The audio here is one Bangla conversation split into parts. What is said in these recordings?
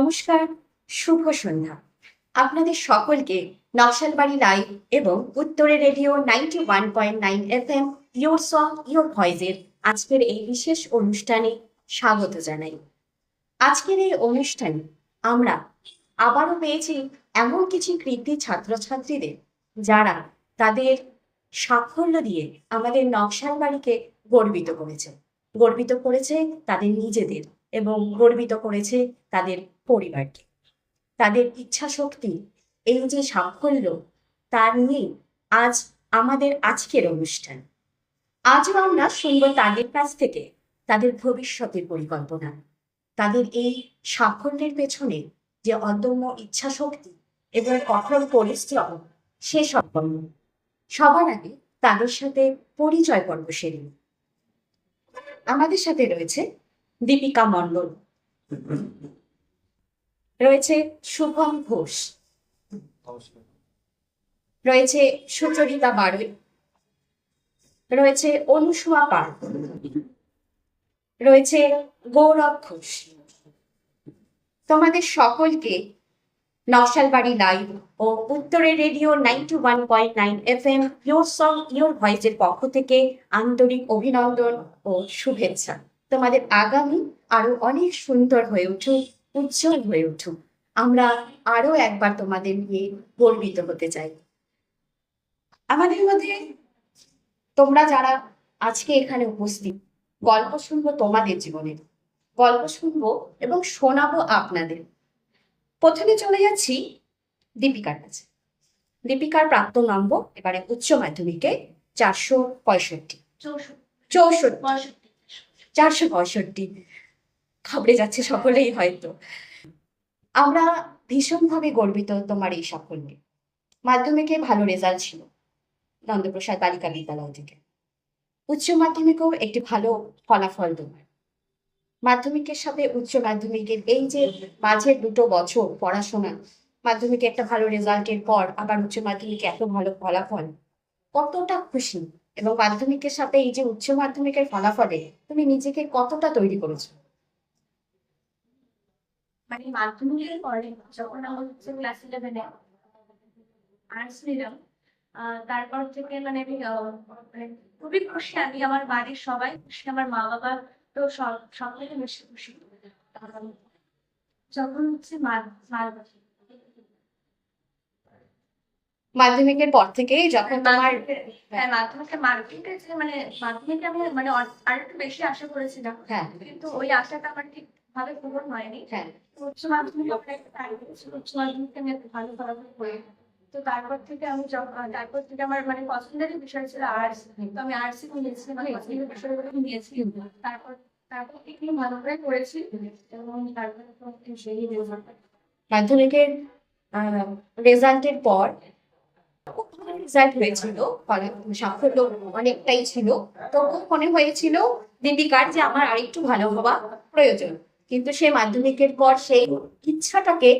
নমস্কার, শুভ সন্ধ্যা। আপনাদের সকলকে নকশালবাড়ি লাইভ এবং উত্তরে radio 91.9 FM your song your ভয়েসের আজকের এই বিশেষ অনুষ্ঠানে স্বাগত জানাই। আজকের এই অনুষ্ঠানে আমরা আবারও পেয়েছি এমন কিছু কৃতী ছাত্রছাত্রীদের যারা তাদের সাফল্য দিয়ে আমাদের নকশালবাড়িকে গর্বিত করেছে তাদের নিজেদের এবং গর্বিত করেছে তাদের পরিবারকে। তাদের ইচ্ছা শক্তি, এই যে সাফল্য, তার নিয়ে আজ আমাদের আজকের অনুষ্ঠান। আজও আমরা শুনব তাদের কাছ থেকে তাদের ভবিষ্যতের পরিকল্পনা, তাদের এই সাফল্যের পেছনে যে অদম্য ইচ্ছা শক্তি এবং কঠোর পরিশ্রম, সে সম্পন্ন। সবার আগে তাদের সাথে পরিচয় পর্ব সেরে নিই। আমাদের সাথে রয়েছে দীপিকা মণ্ডল, রয়েছে শুভম ঘোষ, রয়েছে সুচরিতা বাড়ই, রয়েছে অনুসুয়া পাল, রয়েছে গৌরব ঘোষ। তোমাদের সকলকে নকশালবাড়ি লাইভ ও উত্তরের radio 91.9 FM your song your ভয়েসের পক্ষ থেকে আন্তরিক অভিনন্দন ও শুভেচ্ছা। তোমাদের আগামী আরো অনেক সুন্দর হয়ে উঠুক, উজ্জ্বল হয়ে উঠুক। আমরা আরো একবার তোমাদের নিয়ে গর্বিত হতে চাই। আমাদের মধ্যে তোমরা যারা আজকে এখানে উপস্থিত, গল্প শুনবো তোমাদের জীবনের, গল্প শুনবো এবং শোনাবো আপনাদের। প্রথমে চলে যাচ্ছি দীপিকার কাছে। দীপিকার প্রাপ্ত নম্বর এবারে উচ্চ মাধ্যমিকে 465 খবরে যাচ্ছে সকলেই হয়তো। আমরা ভীষণভাবে গর্বিত তোমার এই সাফল্যে। মাধ্যমিকে ভালো রেজাল্ট ছিল নন্দপ্রসাদ বালিকা বিদ্যালয় থেকে, উচ্চ মাধ্যমিকেও একটি ভালো ফলাফল তোমার। মাধ্যমিকের সাথে উচ্চ মাধ্যমিকের এই যে মাঝের 2 বছর পড়াশোনা, মাধ্যমিকে একটা ভালো রেজাল্টের পর আবার উচ্চ মাধ্যমিকে এত ভালো ফলাফল, কতটা খুশি? এবং মাধ্যমিকের সাথে এই যে উচ্চ মাধ্যমিকের ফলাফলে তুমি নিজেকে কতটা তৈরি করেছো? মানে মাধ্যমিকের পরে যখন আমার হচ্ছে ক্লাস 11-এ আর্টস নিলাম, তারপর থেকে মানে আমি মানে খুবই খুশি। আমি, আমার বাড়ির সবাই খুশি, আমার মা বাবা তো সব থেকে বেশি খুশি। যখন হচ্ছে মাধ্যমিকের পর থেকে যখন তোমার মাধ্যমিকে মানে মাধ্যমিকে আমি মানে আর একটু বেশি আশা করেছিলাম, কিন্তু ওই আশাটা আমার ঠিক ভাবে পূরণ হয়নি। উচ্চ মাধ্যমিকে আমার একটা টার্গেট ছিল, উচ্চ মাধ্যমিকে আমি একটা ভালো ফলাফল করি। তো তারপর থেকে আমার মানে পছন্দেরই বিষয় ছিল আর্টস। তো আমি আর্টসই নিয়েছি, মানে পছন্দের বিষয়গুলো নিয়েছি। তারপর থেকে ভালো করে করেছি এবং তারপরে সেই রেজাল্ট। মাধ্যমিকের রেজাল্টের পর খুব ভালো রেজাল্ট হয়েছিল, সাফল্য অনেকটাই ছিল। তখন মনে হয়েছিল দীপিকার যে আমার আরেকটু ভালো হওয়া প্রয়োজন, কিন্তু সে মাধ্যমিকের পর সেই ইচ্ছাটাকে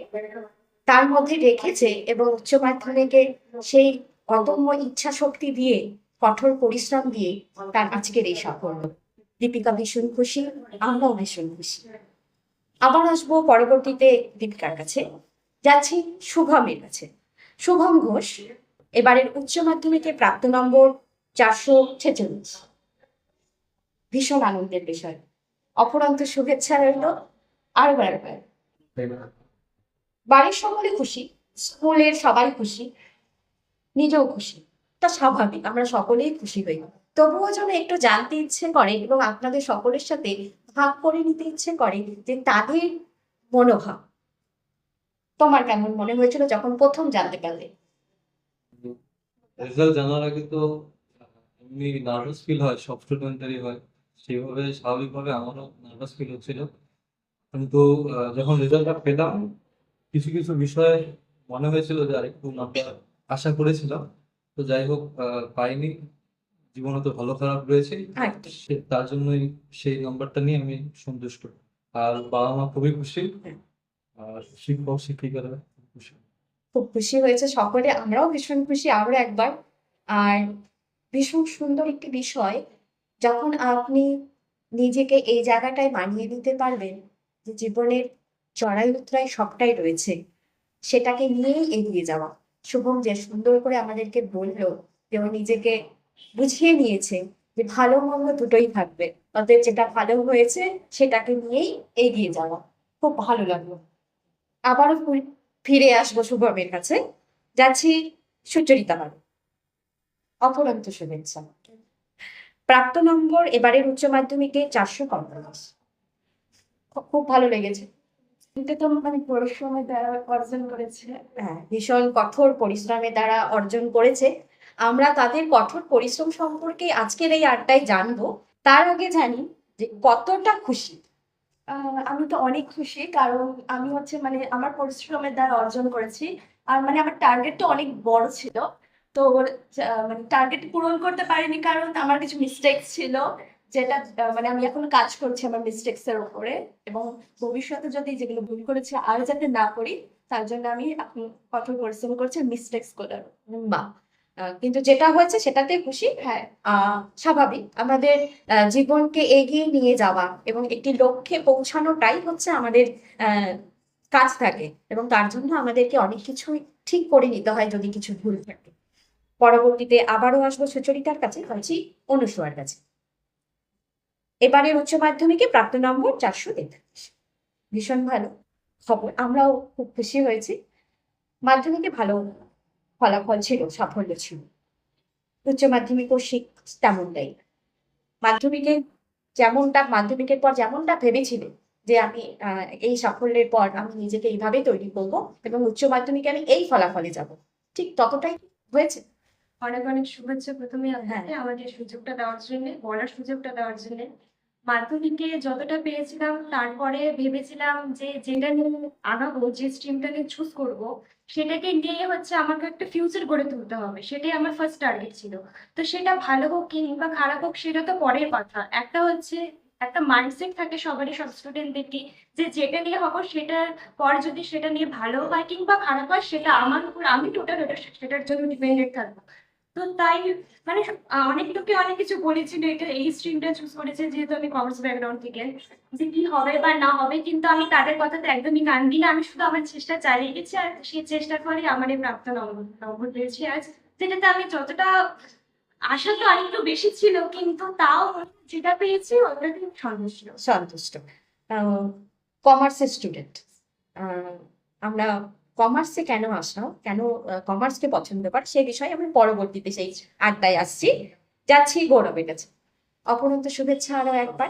তার মধ্যে রেখেছে এবং উচ্চ মাধ্যমিকে সেই অদম্য ইচ্ছা শক্তি দিয়ে, কঠোর পরিশ্রম দিয়ে তার আজকের এই সাফল্য। দীপিকা ভীষণ খুশি, আমরাও ভীষণ খুশি। আবার আসবো পরবর্তীতে দীপিকার কাছে, যাচ্ছি শুভমের কাছে। শুভম ঘোষ এবারের উচ্চ মাধ্যমিকে প্রাপ্ত নম্বর 446। ভীষণ আনন্দের বিষয়, অপরন্ত শুভেচ্ছা রইল আরো একবার। বাড়ির সকলে খুশি, স্কুলের সবাই খুশি, নিজেও খুশি, তা স্বাভাবিক, আমরা সকলেই খুশি হই। তবুও যেন একটু জানতে ইচ্ছে করে এবং আপনাদের সকলের সাথে ভাগ করে নিতে ইচ্ছে করে যে তাদের মনোভাব। তোমার কেমন মনে হয়েছিল যখন প্রথম জানতে পারলে? রেজাল্ট জানার আগে তো এমনি নার্ভাস ফিল হয়, সব স্টুডেন্টেরই হয়। সেইভাবে স্বাভাবিকভাবে আমারও নার্ভাস ফিল হচ্ছিল, কিন্তু যখন রেজাল্টটা পেলাম কিছু কিছু বিষয়ে মনে হয়েছিল যে আরেকটু নাম্বার আশা করেছিলাম। তো যাই হোক, পাইনি। জীবনে তো ভালো খারাপ রয়েছে, তার জন্যই সেই নাম্বারটা নিয়ে আমি সন্তুষ্ট। আর বাবা মা খুবই খুশি, আর শিক্ষক শিক্ষিকারা খুশি। খুব খুশি হয়েছে সকলে, আমরাও ভীষণ খুশি আরো একবার। আর ভীষণ সুন্দর একটি বিষয়, যখন আপনি নিজেকে এই জায়গাটায় মানিয়ে নিতে পারবেন যে জীবনের চড়াই উতরাই সবটাই রয়েছে, সেটাকে নিয়েই এগিয়ে যাওয়া। শুভম যে সুন্দর করে আমাদেরকে বললো যে ও নিজেকে বুঝিয়ে নিয়েছে যে ভালো মন্দ দুটোই থাকবে, অতএব যেটা ভালো হয়েছে সেটাকে নিয়েই এগিয়ে যাওয়া। খুব ভালো লাগলো। আবারও ফিরে আসবো শুভমের কাছে। যাচ্ছি সুচরিতা ম্যাম, অপরন্ত শুভেচ্ছা। প্রাপ্ত নম্বর এবারের উচ্চ মাধ্যমিকে 445। খুব ভালো লেগেছে। এটা তো মানে পরিশ্রমের দ্বারা অর্জন করেছে। হ্যাঁ, ভীষণ কঠোর পরিশ্রমের দ্বারা অর্জন করেছে। আমরা তাদের কঠোর পরিশ্রম সম্পর্কে আজকের এই আড্ডায় জানবো। তার আগে জানি যে কতটা খুশি। আমি তো অনেক খুশি, কারণ আমি হচ্ছে মানে আমার পরিশ্রমের দ্বারা অর্জন করেছি। আর মানে আমার টার্গেটটা অনেক বড় ছিল। তো মানে টার্গেট পূরণ করতে পারিনি কারণ আমার কিছু মিস্টেকস ছিল, যেটা মানে আমি এখনো কাজ করছি আমার মিস্টেকস এর উপরে। এবং ভবিষ্যতে যদি যেগুলো ভুল করেছি আর যাতে না করি, তার জন্য আমি এখন কঠোর পরিশ্রম করছি মিস্টেকস গুলোর। বা কিন্তু যেটা হয়েছে সেটাতে খুশি। হ্যাঁ, স্বাভাবিক। আমাদের জীবনকে এগিয়ে নিয়ে যাওয়া এবং একটি লক্ষ্যে পৌঁছানোটাই হচ্ছে আমাদের কাজ থাকে, এবং তার জন্য আমাদেরকে অনেক কিছুই ঠিক করে নিতে হয় যদি কিছু ভুল থাকে। পরবর্তীতে আবারও আসবো সুচরিতার কাছে, বলছি অনুসুয়ার কাছে। এবারের উচ্চ মাধ্যমিকে প্রাপ্ত নম্বর 443। ভীষণ ভালো খবর, আমরাও খুব খুশি হয়েছি। মাধ্যমিকে ভালো ফলাফল ছিল, সাফল্য ছিল। উচ্চ মাধ্যমিকও তেমনটাই। মাধ্যমিকে মাধ্যমিকের পর যেমনটা ভেবেছিলে যে আমি এই সাফল্যের পর আমি নিজেকে এইভাবে তৈরি করবো এবং উচ্চ মাধ্যমিকে আমি এই ফলাফলে যাব, ঠিক ততটাই হয়েছে? অনেক অনেক শুভেচ্ছা প্রথমে হ্যাঁ। আপনাকে আমাকে সুযোগটা দেওয়ার জন্য, বলার সুযোগটা দেওয়ার জন্য। মাধ্যমিকে যতটা পেরেছিলাম, তারপরে ভেবেছিলাম যে যেটা নিয়ে আগাবো, যে স্ট্রিমটা নিয়ে চুজ করব, সেটাকে নিয়ে হচ্ছে আমাকে একটা ফিউচার গড়ে তুলতে হবে, সেটাই আমার ফার্স্ট টার্গেট ছিল। তো সেটা ভালো হোক কিংবা খারাপ হোক সেটা তো পরের কথা। একটা হচ্ছে একটা মাইন্ডসেট থাকে সবারই, সব স্টুডেন্টদেরকে, যে যেটা নিয়ে হবো সেটার পর যদি সেটা নিয়ে ভালো হয় কিংবা খারাপ হয়, সেটা আমার উপর, আমি টোটাল ওটা সেটার জন্য ডিপেন্ডেন্ট থাকবো। তো তাই মানে অনেক লোকে অনেক কিছু বলেছিল, এটা এই স্ট্রিমটা চুজ করেছে যেহেতু আমি কমার্স ব্যাকগ্রাউন্ড থেকে, যে কি হবে বা না হবে, কিন্তু আমি তাদের কথাতে একদমই কান দিই না। আমি শুধু আমার চেষ্টা চালিয়ে গেছি, আর সেই চেষ্টার ফলে আমার এই প্রাপ্ত নম্বর পেয়েছি আজ, যেটাতে আমি যতটা আশা তো আরেকটু বেশি ছিল, কিন্তু তাও যেটা পেয়েছি ওটাতে সন্তুষ্ট। সন্তুষ্ট। কমার্সের স্টুডেন্ট, আমরা কমার্সে কেন আসলাম, কেন কমার্সকে পছন্দ করে সেই বিষয়ে আমি পরবর্তীতে সেই আড্ডায় আসছি। যাচ্ছি গৌরবের কাছে। অপরন্ত শুভেচ্ছা আরো একবার।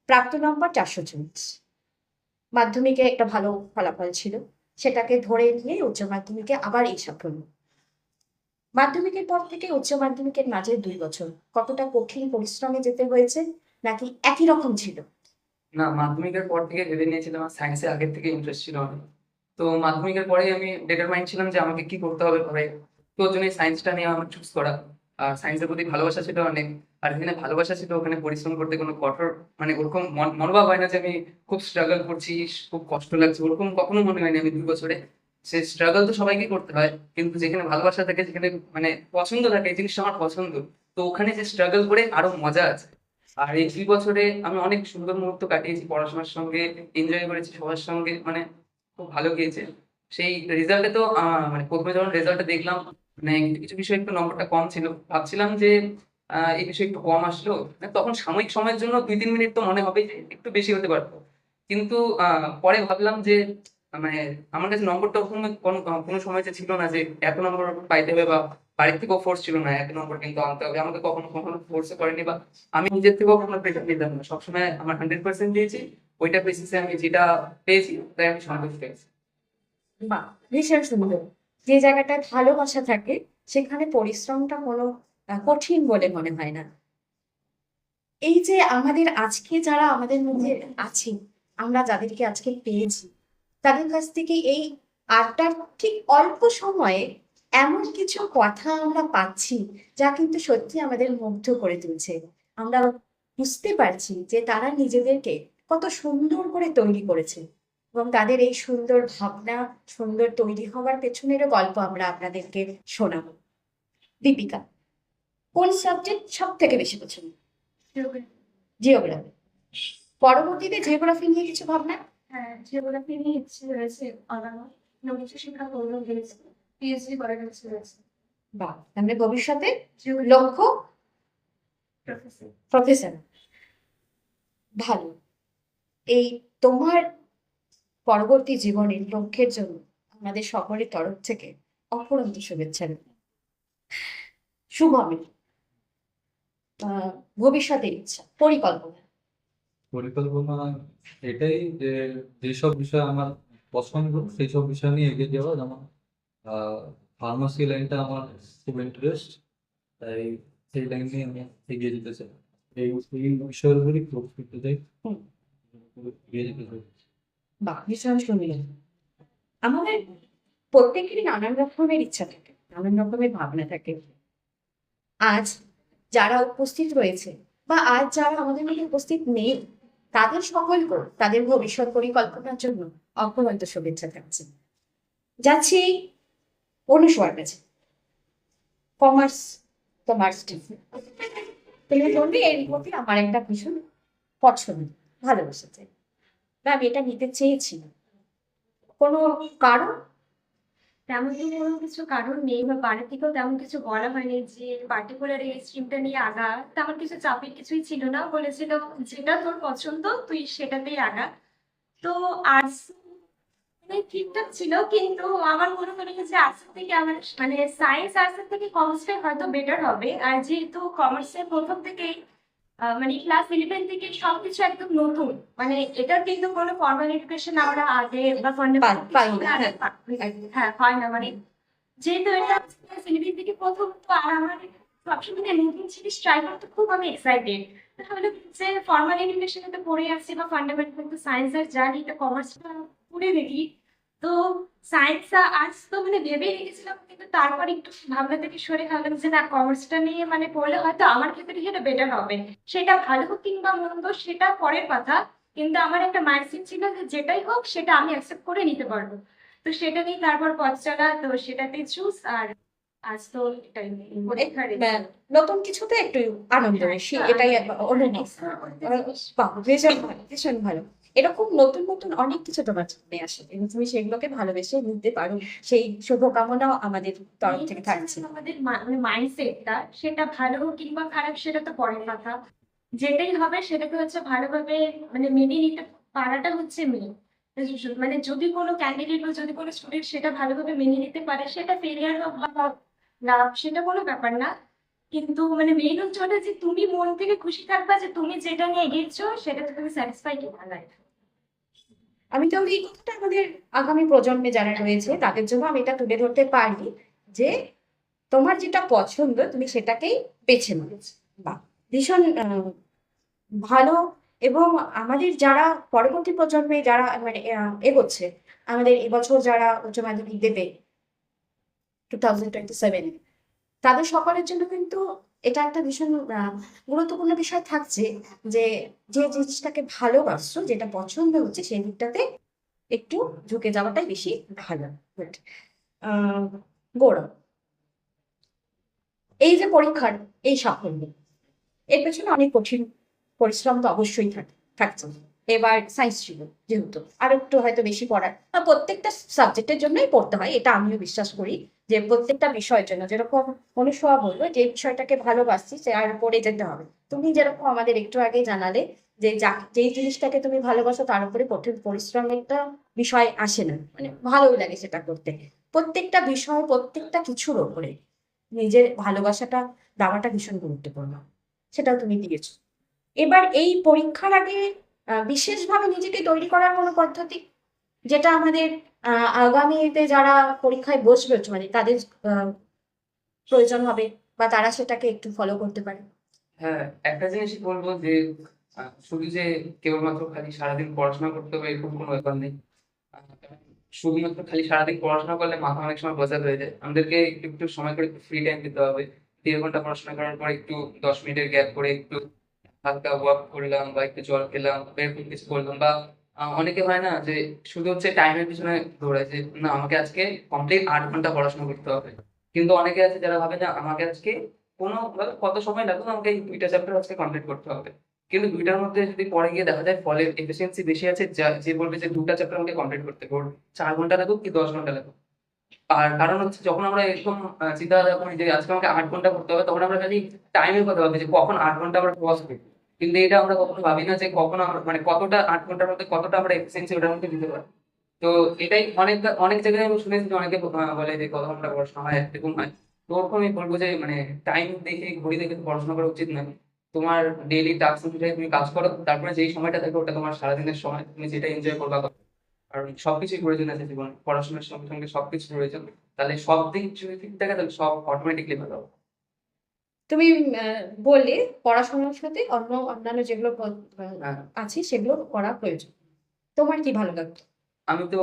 প্রাপ্ত নম্বর 444। মাধ্যমিকে একটা ভালো ফলাফল ছিল, সেটাকে ধরে নিয়ে উচ্চ মাধ্যমিকে আবার এই সাফল্য। মাধ্যমিকের পর থেকে উচ্চ মাধ্যমিকের মাঝে 2 বছর কতটা কঠিন পরিশ্রমে যেতে হয়েছে, নাকি একই রকম ছিল? না, মাধ্যমিকের পর থেকে ভেবে নিয়েছিলাম আমার সায়েন্সে আগের থেকে ইন্টারেস্ট ছিল অনেক। তো মাধ্যমিকের পরেই আমি ডিটারমাইন্ড ছিলাম যে আমাকে কি করতে হবে পরে। তো ওর জন্য সায়েন্সটা নিয়ে আমার চুজ করা। আর সায়েন্সের প্রতি ভালোবাসা ছিল অনেক। আর যেখানে ভালোবাসা ছিল ওখানে পরিশ্রম করতে কোনো কঠোর মানে ওরকম মনোভাব হয় না যে আমি খুব স্ট্রাগল করছি, খুব কষ্ট লাগছে, ওরকম কখনো মনে হয়নি আমি 2 বছরে। সে স্ট্রাগল তো সবাইকে করতে হয়, কিন্তু যেখানে ভালোবাসা থাকে, যেখানে মানে পছন্দ থাকে, এই জিনিসটা আমার পছন্দ। তো ওখানে যে স্ট্রাগল করে আরো মজা আছে। আর এই 2 বছরে আমি অনেক সুন্দর মুহূর্ত কাটিয়েছি, পড়াশোনার সঙ্গে এনজয় করেছি সবার সঙ্গে, মানে খুব ভালো গিয়েছে। সেই রেজাল্টে তো মানে প্রথমে যখন রেজাল্টটা দেখলাম, মানে কিছু বিষয়ে একটু নম্বরটা কম ছিল, ভাবছিলাম যে এই বিষয়ে একটু কম আসলো। মানে তখন সাময়িক সময়ের জন্য 2-3 মিনিট তো মনে হবে যে একটু বেশি হতে পারতো, কিন্তু পরে ভাবলাম যে মানে আমার কাছে নম্বরটা কোনো কোনো কোনো সময় যে ছিল না যে এত নম্বর পাইতে হবে, বা বাড়ির থেকেও ফোর্স ছিল না এক নম্বর কিন্তু আনতে হবে, আমাকে কখনো কখনো ফোর্সও করেনি, বা আমি নিজের থেকেও কখনো প্রেশার নিতাম না। সবসময় আমার 100% দিয়েছি, ওইটা বেসিসে আমি যেটা পেয়েছি তাই আমি সন্তুষ্ট হয়েছি। বা ভীষণ সুন্দর। যে জায়গাটায় ভালোবাসা থাকে সেখানে পরিশ্রমটা কোনো কঠিন বলে মনে হয় না। এই যে আমাদের আজকে যারা আমাদের মধ্যে আছে, আমরা যাদেরকে আজকে পেয়েছি, তাদের কাছ থেকে এই আড্ডার ঠিক অল্প সময়ে এমন কিছু কথা আমরা পাচ্ছি যা কিন্তু সত্যি আমাদের মুগ্ধ করে তুলছে। আমরা বুঝতে পারছি যে তারা নিজেদেরকে কত সুন্দর করে তৈরি করেছে, এবং তাদের এই সুন্দর ভাবনা, সুন্দর তৈরি হওয়ার পেছনেরও গল্প আমরা আপনাদেরকে শোনাবো। দীপিকা, কোন সাবজেক্ট সব থেকে বেশি পছন্দ? জিওগ্রাফি। পরবর্তীতে জিওগ্রাফি নিয়ে কিছু ভাবনা? হ্যাঁ, জিওগ্রাফি নিয়ে ইচ্ছে রয়েছে আগানো, উচ্চ শিক্ষা করবো ভেবেছি, পিএইচডি করার ইচ্ছে রয়েছে। বাহ, তাহলে ভবিষ্যতে জিওগ্রাফি লক্ষ্য প্রফেসর। প্রফেসর। ভালো। এই তোমার পরবর্তী জীবনের লক্ষ্যের জন্য আমাদের সকলের তরফ থেকে অফুরন্ত শুভেচ্ছা রইল। শুভমের ভবিষ্যতের ইচ্ছা, পরিকল্পনা। পরিকল্পনা এটাই যে যেসব বিষয় আমার পছন্দ সেই সব বিষয় নিয়ে এগিয়ে যাওয়া, যেমন ফার্মাসি লাইনটা আমার খুব ইন্টারেস্ট, তাই সেই লাইন নিয়ে আমি এগিয়ে যেতে চাই। এই বিষয়গুলি ফোকাস করতে চাই, হুম। এগিয়ে যেতে চাই। বাহ, ভীষণ সুন্দর। আমাদের প্রত্যেকেরই নানান রকমের ইচ্ছা থাকে, নানান রকমের ভাবনা থাকে। আজ যারা উপস্থিত রয়েছে বা আজ যারা আমাদের মধ্যে উপস্থিত নেই, তাদের সকলকে তাদের ভবিষ্যৎ পরিকল্পনার জন্য অফুরন্ত শুভেচ্ছা থাকছে। যাচ্ছি অনুসর কাছে। কমার্স, কমার্স তুমি বলবে এর প্রতি আমার একটা ভীষণ পছন্দ, ভালোবাসা চাই, বা আমি এটা নিতে চেয়েছি। কোনো কারণ? তেমন কোনো কিছু কারণ নেই, বা বাড়ি থেকেও তেমন কিছু বলা হয়নি যে পার্টিকুলার এই স্ট্রিমটা নিয়ে আগা। তেমন কিছু চাপের কিছুই ছিল না, বলেছিল যেটা তোর পছন্দ তুই সেটাতেই আগা। তো আর্টস মানে ঠিকঠাক ছিল, কিন্তু আমার মনে হলো যে আর্টসের থেকে আমার মানে সায়েন্স আর্টসের থেকে কমার্সটাই হয়তো বেটার হবে। আর যেহেতু কমার্সের প্রথম থেকেই মানে ক্লাস 11 থেকে সবকিছু একদম নতুন, মানে এটার কিন্তু কোনো ফর্মাল এডুকেশন আমরা আগে বা ফান্ডামেন্টাল পাই না, হ্যাঁ হয় না। মানে যেহেতু এটা ক্লাস 11 থেকে প্রথম, তো আর আমার সবসময় নতুন জিনিস ট্রাই করতে খুব আমি এক্সাইটেড। তাহলে যে ফর্মাল এডুকেশনে তো পড়ে আসছি বা ফান্ডামেন্টাল তো সায়েন্স আর জানি, তো কমার্সটা পড়ে দেখি। তো সায়েন্স আর আর্টস তো মানে ভেবেই রেখেছিলাম, কিন্তু তারপর একটু ভাবনা থেকে সরে ভাবলাম যে না, কমার্সটা নিয়ে মানে পড়লে হয়তো আমার ক্ষেত্রে সেটা বেটার হবে। সেটা ভালো হোক কিংবা মন্দ সেটা পরের কথা, কিন্তু আমার একটা মাইন্ডসেট ছিল যে যেটাই হোক সেটা আমি অ্যাকসেপ্ট করে নিতে পারবো। তো সেটা নিয়ে তারপর পথ চলা, তো সেটাতেই চুজ। আর আজ তো এটাই পরীক্ষার নতুন কিছুতে একটু আনন্দ বেশি, এটাই অনুভব। বাহ, ভীষণ ভালো, ভীষণ ভালো। এরকম নতুন নতুন অনেক কিছু তোমার সামনে আসে এবং তুমি সেগুলোকে ভালোবেসে নিতে পারো, সেই শুভকামনাও আমাদের তরফ থেকে থাকছে। আমাদের মানে মাইন্ডসেটটা, সেটা ভালো হোক কিংবা খারাপ সেটা তো পরের কথা। যেটাই হবে সেটাকে হচ্ছে ভালোভাবে মানে মেনে নিতে পারাটা হচ্ছে মেন। মানে যদি কোনো ক্যান্ডিডেট বা যদি কোনো স্টুডেন্ট সেটা ভালোভাবে মেনে নিতে পারে, সেটা ফেলিয়ার হোক বা লাভ সেটা কোনো ব্যাপার না। কিন্তু মানে মেন হচ্ছে ওটা যে তুমি মন থেকে খুশি থাকবা যে তুমি যেটা নিয়ে এগিয়েছো সেটাতে তুমি স্যাটিসফাই কিনা লাইফ। আমি তো এই কথাটা আমাদের আগামী প্রজন্মে যারা রয়েছে তাদের জন্য আমি এটা তুলে ধরতে পারি যে তোমার যেটা পছন্দ তুমি সেটাকেই বেছে নাও। বা ভীষণ ভালো। এবং আমাদের যারা পরবর্তী প্রজন্মে যারা মানে এগোচ্ছে, আমাদের এবছর যারা উচ্চ মাধ্যমিক দেবে 2027, তাদের সকলের জন্য কিন্তু এটা একটা ভীষণ গুরুত্বপূর্ণ বিষয় থাকছে যে যে জিনিসটাকে ভালোবাসছো, যেটা পছন্দ হচ্ছে সেই দিকটাতে একটু ঝুঁকে যাওয়াটাই বেশি ভালো। Good. গৌরব, এই যে পরীক্ষার এই সাফল্য, এর পেছনে অনেক কঠিন পরিশ্রম তো অবশ্যই থাকছে। এবার সায়েন্স ছিল যেহেতু আর একটু হয়তো বেশি পড়ার, প্রত্যেকটা সাবজেক্টের জন্যই পড়তে হয়, এটা আমিও বিশ্বাস করি যে প্রত্যেকটা বিষয়ের জন্য যেরকম অনুসয়া বলবো যে বিষয়টাকে ভালোবাসছি সে আর পড়ে যেতে হবে। তুমি যেরকম আমাদের একটু আগে জানালে যে যেই জিনিসটাকে তুমি ভালোবাসো তার উপরে কঠিন পরিশ্রমের একটা বিষয় আসে না, মানে ভালোই লাগে সেটা করতে। প্রত্যেকটা বিষয় প্রত্যেকটা কিছুর ওপরে নিজের ভালোবাসাটা দেওয়াটা ভীষণ গুরুত্বপূর্ণ, সেটাও তুমি দিয়েছো। এবার এই পরীক্ষার আগে বিশেষভাবে নিজেকে তৈরি করার কোনো পদ্ধতি যেটা আমাদের আগামীতে যারা পরীক্ষায় বসবে মানে তাদের প্রয়োজন হবে বা তারা সেটাকে একটু ফলো করতে পারে? হ্যাঁ, একটা জিনিসই বলবো যে শুধু যে কেবলমাত্র খালি সারাদিন পড়াশোনা করতে হবে এরকম কোনো ব্যাপার নেই। আহ, শুধুমাত্র খালি সারাদিন পড়াশোনা করলে মাথা অনেক সময় বোঝা হয়ে যায়। আমাদেরকে একটু একটু সময় করে একটু ফ্রি টাইম দিতে হবে। 1.5 ঘন্টা পড়াশোনা করার পর একটু 10 মিনিটের গ্যাপ করে একটু হালকা ওয়াক করলাম বা একটু জল খেলাম বা এরকম কিছু করলাম। বা অনেকে হয় না যে শুধু হচ্ছে টাইমের পিছনে দৌড়ায় যে না আমাকে আজকে কমপ্লিট 8 ঘন্টা পড়াশোনা করতে হবে। কিন্তু অনেকে আছে যারা ভাবে না আমাকে আজকে কোনো কত সময় লাগুক আমাকে এই 2টা চ্যাপ্টার আজকে কমপ্লিট করতে হবে। কিন্তু দুইটার মধ্যে যদি পরে গিয়ে দেখা যায় ফলের এফিসিয়েন্সি বেশি আছে, যে বলবে যে 2টা চ্যাপ্টার আমাকে কমপ্লিট করতে ওর 4 ঘন্টা লাগুক কি 10 ঘন্টা লাগুক। আর কারণ হচ্ছে যখন আমরা এরকম চিন্তাধারা করি যে আজকে আমাকে 8 ঘন্টা করতে হবে, তখন আমরা খালি টাইমের কথা ভাবি যে কখন 8 ঘন্টা আমরা ক্রস করি। কিন্তু এটা আমরা কখনো ভাবি না যে কখন আমরা মানে কতটা 8 ঘন্টার মধ্যে কতটা আমরা এফিসিয়েন্সি ওটার মধ্যে দিতে পারি। তো এটাই অনেক জায়গায় আমি শুনেছি যে অনেকে বলে যে কত ঘন্টা পড়াশোনা হয়, এরকম হয়। তো ওরকম আমি বলবো যে মানে টাইম দেখে ঘড়ি দেখে তো পড়াশোনা করা উচিত নয়। তোমার ডেইলি টাস্ক অনুযায়ী তুমি কাজ করো, তারপরে যেই সময়টা থাকে ওটা তোমার সারাদিনের সময়, তুমি যেটা এনজয় করবা করো। কারণ সবকিছুই প্রয়োজন আছে জীবনে, পড়াশোনার সঙ্গে সঙ্গে সবকিছু প্রয়োজন। তাহলে সব দিক যদি ঠিক থাকে তাহলে সব অটোমেটিকলি ভালো হবে। তুমি বললে পড়াশোনার সাথে অন্যান্য যেগুলো হ্যাঁ, আছে সেগুলো করা প্রয়োজন। তোমার কি ভালো লাগতো? আমি তো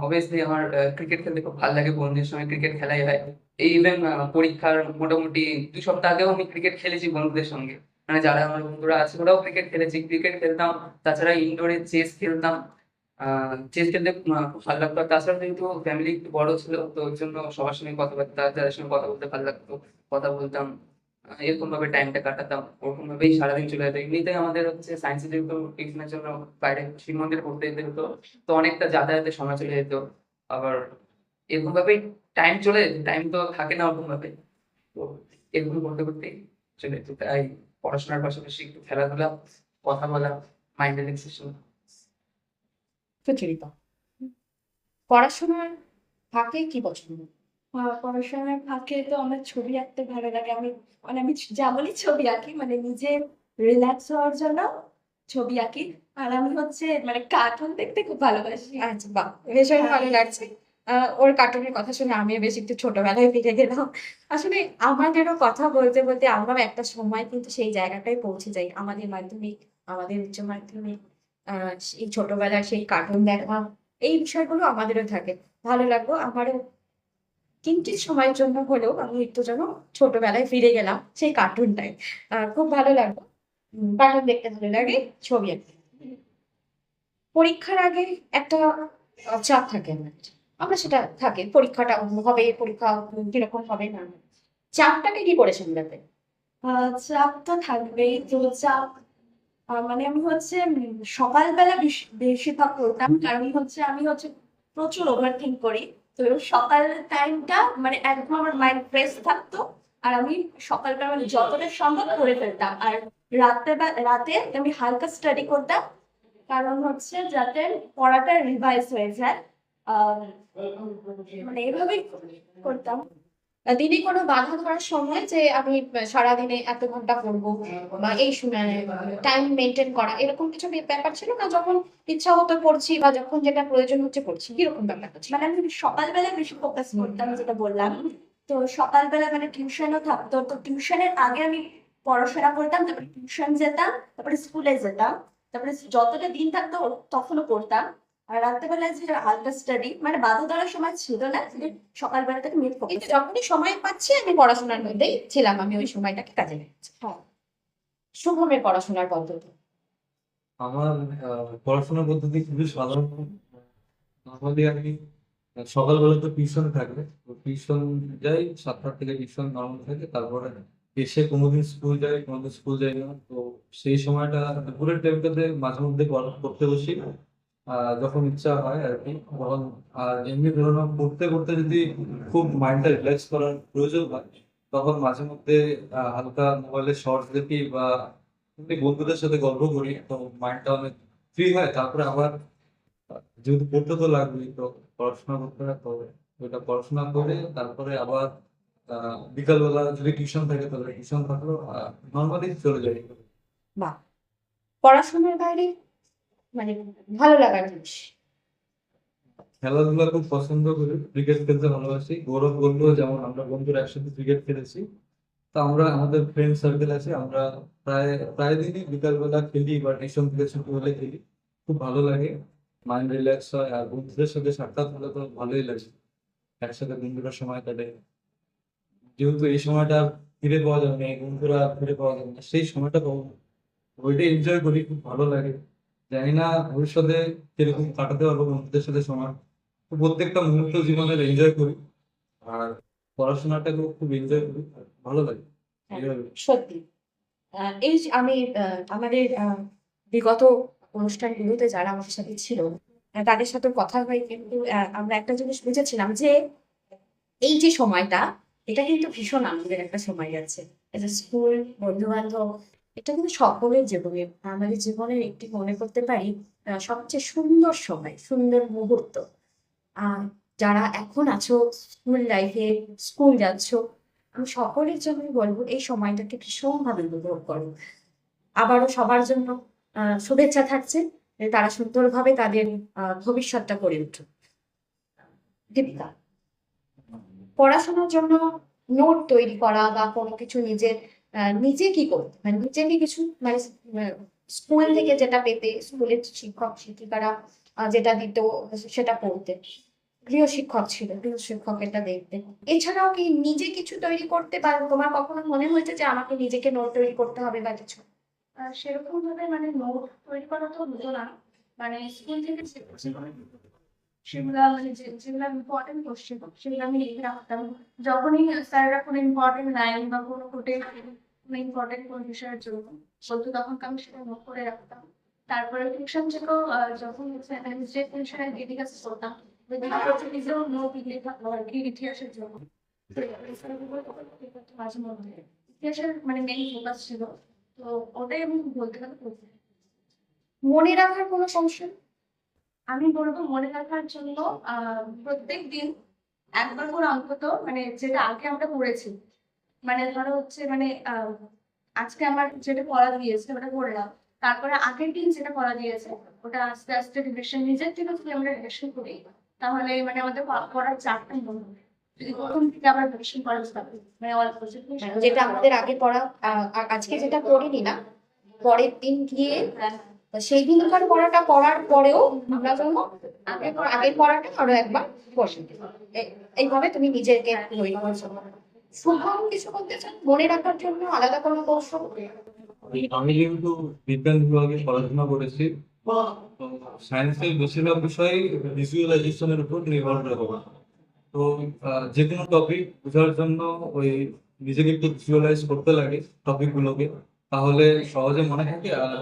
অবভিয়াসলি আমার ক্রিকেট খেলতে খুব ভালো লাগে, বন্ধুদের সঙ্গে ক্রিকেট খেলাই হয়। এই ইভেন পরীক্ষার মোটামুটি 2 সপ্তাহ আগেও আমি ক্রিকেট খেলেছি বন্ধুদের সঙ্গে। মানে যারা আমার বন্ধুরা আছে ওরাও ক্রিকেট খেলেছি, ক্রিকেট খেলতাম। তাছাড়া ইনডোরে চেস খেলতাম। চেস খেলতে খুব ভালো লাগতো। আর তাছাড়া যেহেতু ফ্যামিলি একটু বড় ছিল, তো ওই জন্য সবার সঙ্গে কথাবার্তা, যাদের সঙ্গে কথা বলতে ভালো লাগতো কথা বলতাম। এরকম ভাবে টাইমটা কাটাতাম, ওরকম ভাবেই সারাদিন চলে যেত। এমনিতে আমাদের হচ্ছে সায়েন্সে যেহেতু টিউশনের জন্য বাইরে শিব মন্দিরে পড়তে যেতে হতো, তো অনেকটা যাতায়াতের সময় চলে যেত। আবার এরকম ভাবেই টাইম চলে যেত, টাইম তো থাকে না ওরকম ভাবে। তো এরকম করতে করতেই চলে যেত। তাই পড়াশোনার পাশাপাশি একটু খেলাধুলা, কথা বলা, মাইন্ড রিল্যাক্সেশন। সুচরিতা, পড়াশোনার ফাঁকে কি পছন্দ? পড়াশোনার ফাঁকে তো আমার ছবি আঁকতে ভালো লাগে। আমি যেমনই ছবি আঁকি মানে নিজে রিল্যাক্স হওয়ার জন্য ছবি আঁকি। আর আমি হচ্ছে মানে কার্টুন দেখতে খুব ভালোবাসি। আচ্ছা, বাহ, ভীষণ হ্যাঁ। ভালো লাগছে। ওর কার্টুনের কথা শুনে আমিও বেশ একটু ছোটবেলায় ফিরে গেলাম। আসলে আমাদেরও কথা বলতে বলতে আমরাও একটা সময় কিন্তু সেই জায়গাটায় পৌঁছে যাই। আমাদের মাধ্যমিক, আমাদের উচ্চ মাধ্যমিক, সেই ছোটবেলার সেই কার্টুন দেখা, এই বিষয়গুলো আমাদেরও থাকে। ভালো লাগলো আমারও। কিঞ্চিৎ সময়ের জন্য হলেও আমি একটু যেন ছোটবেলায় ফিরে গেলাম সেই কার্টুনটায়। খুব ভালো লাগলো। কার্টুন দেখতে ভালো লাগে, ছবি আঁকতে। পরীক্ষার আগে একটা চাপ থাকে আমাদের। আমরা সেটা থাকে, পরীক্ষাটা হবে, পরীক্ষা কিরকম হবে না। চাপটাকে কি করে সামলাতে? চাপ তো থাকবেই। তো চাপ মানে আমি হচ্ছে সকালবেলা বেশিরভাগ করতাম। কারণ হচ্ছে আমি হচ্ছে প্রচুর ওভার থিঙ্ক করি। তো সকাল টাইমটা মানে একদম আমার মাইন্ড ফ্রেশ থাকতো। আর আমি সকালবেলা মানে যতটা সম্ভব করে ফেলতাম। আর রাতে আমি হালকা স্টাডি করতাম। কারণ হচ্ছে যাতে পড়াটা রিভাইজ হয়ে যায়। আহ মানে এভাবেই করতাম। দিনে কোনো বাধা ধরার সময় যে আমি সারাদিনে এত ঘন্টা পড়বো বা এই সময় টাইম মেনটেন করা, এরকম কিছু ব্যাপার ছিল না? যখন ইচ্ছা হতো পড়ছি বা যখন যেটা প্রয়োজন হচ্ছে পড়ছি, কিরকম ব্যাপারটা ছিল? মানে আমি সকালবেলা বেশি ফোকাস করতাম, যেটা বললাম। তো সকালবেলা মানে টিউশনও থাকতো, তো টিউশনের আগে আমি পড়াশোনা করতাম, তারপরে টিউশন যেতাম, তারপরে স্কুলে যেতাম, তারপরে যতটা দিন থাকতো তখনও পড়তাম। আর রাত্রেবেলায় যে হালকা স্টাডি মানে বাধা ধরার সময় ছিল না, কিন্তু সকালবেলাটাকে মেন কিন্তু ফোকাস। যখনই সময় পাচ্ছি আমি পড়াশোনার মধ্যেই ছিলাম, আমি ওই সময়টাকে কাজে লাগাচ্ছি। হ্যাঁ। শুভমের পড়াশোনার পদ্ধতি? আমার পড়াশোনার পদ্ধতি খুবই সাধারণ। নর্মালি আমি সকালবেলা তো টিউশন থাকবে, তো টিউশন যাই, 7টা থেকে টিউশন নর্মাল থাকে। তারপরে এসে কোনোদিন স্কুল যাই, কোনোদিন স্কুল যাই না। তো সেই সময়টা দুপুরের টাইমটাতে মাঝে মধ্যে পড়তে বসি, যখন ইচ্ছা হয় আর কি তখন। আর এমনি ধরুন পড়তে পড়তে যদি খুব মাইন্ডটা রিল্যাক্স করার প্রয়োজন হয়, তখন মাঝে মধ্যে হালকা মোবাইলে শর্টস দেখি বা এমনি বন্ধুদের সাথে গল্প করি, তো মাইন্ডটা অনেক ফ্রি হয়। তারপরে আবার যেহেতু পড়তে তো লাগবেই, তো পড়াশোনা করতে হয়, তো ওইটা পড়াশোনা করে তারপরে আবার বিকালবেলা যদি টিউশন থাকে তাহলে টিউশন থাকলো, নর্মালি চলে যায়। বা পড়াশোনার বাইরে মানে ভালো লাগার জিনিস? খেলাধুলা খুব পছন্দ করি, ক্রিকেট খেলতে ভালোবাসি। গৌরব বললো যেমন আমরা বন্ধুরা একসাথে ক্রিকেট খেলেছি। তো আমরা আমাদের ফ্রেন্ড সার্কেল আছে, আমরা প্রায় প্রায় দিনই বিকালবেলা খেলি বা টিউশন থেকে ছুটি হলে খেলি। খুব ভালো লাগে, মাইন্ড রিল্যাক্স হয়। আর বন্ধুদের সাথে সাক্ষাৎ হলে তো ভালোই লাগে, একসাথে বন্ধুরা সময় কাটে। যেহেতু এই সময়টা আর ফিরে পাওয়া যাবে না, এই বন্ধুরা আর ফিরে পাওয়া যাবে না, সেই সময়টা পাবো না। ওইটা এনজয় করি, খুব ভালো লাগে। জানি না ভবিষ্যতে কিরকম কাটাতে পারবো বন্ধুদের সাথে সময়। তো প্রত্যেকটা মুহূর্ত জীবনের এনজয় করি। আর পড়াশোনাটাকেও খুব এনজয় করি, ভালো লাগে হ্যাঁ, এইভাবে। সত্যি এই যে আমি আমাদের বিগত অনুষ্ঠানগুলোতে যারা আমার সাথে ছিল তাদের সাথে কথা হয়, কিন্তু আমরা একটা জিনিস বুঝেছিলাম যে এই যে সময়টা, এটা কিন্তু ভীষণ আনন্দের একটা সময় যাচ্ছে। এই যে স্কুল, বন্ধু বান্ধব, এটা কিন্তু সকলের জীবনে, আমাদের জীবনের একটি মনে করতে পারি সবচেয়ে সুন্দর সময়, সুন্দর মুহূর্ত। আহ যারা এখন আছো স্কুল লাইফে, স্কুল যাচ্ছ, আমি সকলের জন্য বলবো এই সময়টাকে ভীষণভাবে উপভোগ করো। আবারও সবার জন্য শুভেচ্ছা থাকছে যে তারা সুন্দরভাবে তাদের ভবিষ্যৎটা করে উঠুক। দীপিকা, পড়াশোনার জন্য নোট তৈরি করা বা কোনো কিছু নিজের নিজে কি করতে, মানে নিজেকে কিছু, মানে স্কুল থেকে যেটা পেতে, স্কুলের শিক্ষক শিক্ষিকারা যেটা দিত সেটা পড়তে, গৃহ শিক্ষক ছিল, গৃহ শিক্ষক এটা দেখতে। এছাড়াও কি নিজে কিছু তৈরি করতে, বা তোমার কখনো মনে হয়েছে যে আমাকে নিজেকে নোট তৈরি করতে হবে বা কিছু? সেরকম ভাবে মানে নোট তৈরি করা তো হতো না, মানে স্কুল থেকে সেগুলা মানে যেগুলো ইম্পর্টেন্ট কোশ্চেন সেগুলো আমি লিখে রাখতাম। যখনই স্যাররা কোনো ইম্পর্টেন্ট লাইন বা কোনো কোনো ইম্পর্টেন্ট কোনো বিষয়ের জন্য বলতো, তখন আমি সেটা নোট করে রাখতাম। তারপরে টিউশন থেকেও যখন যে টিউশনের দিদি কাছে করতাম, ওই দিদি কাছে নিজেও নোট লিখে থাকলো আর কি ইতিহাসের জন্য। তো মাঝে মধ্যে ইতিহাসের মানে মেইন ফোকাস ছিল, তো ওটাই আমি বলতে গেলে করতে। মনে রাখার কোনো কৌশল? আমি বলবো মনে রাখার জন্য প্রত্যেক দিন একবার করে অন্তত, মানে যেটা আগে আমরা পড়েছি, মানে ধরো হচ্ছে মানে আজকে আমার যেটা পড়া দিয়েছে ওটা পড়লাম, তারপরে আগের দিন যেটা পড়া দিয়েছে ওটা আস্তে আস্তে রিভিশন, নিজের থেকে যদি আমরা রিভিশন করি তাহলে মানে আমাদের পড়ার চাপটাই কমে যাবে। যদি প্রথম থেকে আবার রিভিশন করা যাবে মানে অল্প যেটা আমাদের আগে পড়া, আজকে যেটা পড়িনি না, পরের দিন গিয়ে সেই দিনকার পড়াটা পড়ার পরেও আমরা যেন আগের পড়াটা আরো একবার বসে, এইভাবে তুমি নিজেকে তৈরি করছো। শুভম কিছু করতে চান মনে রাখার জন্য আলাদা কোনো কৌশল? আমি কিন্তু বিজ্ঞান বিভাগে পড়াশোনা করেছি, তো সায়েন্সের বেশিরভাগ বিষয় ভিজুয়ালাইজেশনের উপর নির্ভর করে হবে। তো যে কোনো টপিক বোঝার জন্য ওই নিজেকে একটু ভিজুয়ালাইজ করতে লাগে টপিক গুলোকে, তাহলে সহজে মনে থাকে। আর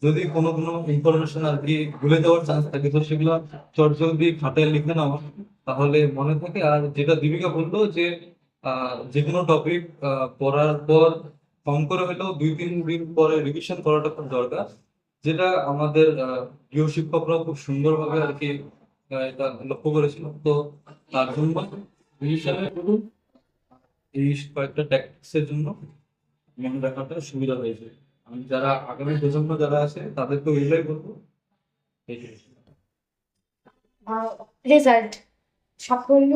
যদি কোনো কোনো ইনফরমেশন আর কি ভুলে যাওয়ার চান্স থাকে, তো সেগুলো চটজলদি খাতায় লিখে নেওয়া, তাহলে মনে থাকে। আর যেটা দীপিকা বললো যে যে কোনো টপিক পড়ার পর কম করে হলেও 2-3 দিন পরে রিভিশন করাটা খুব দরকার, যেটা আমাদের গৃহ শিক্ষকরা খুব সুন্দরভাবে আর কি এটা লক্ষ্য করেছিল। তো তার জন্য রিভিশনের এই কয়েকটা ট্যাকটিক্সের জন্য মনে রাখাটা সুবিধা হয়েছে। আমি যারা আগামী প্রজন্ম যারা আছে তাদেরকে এগুলোই বলবো। এই যে, রেজাল্ট, সাফল্য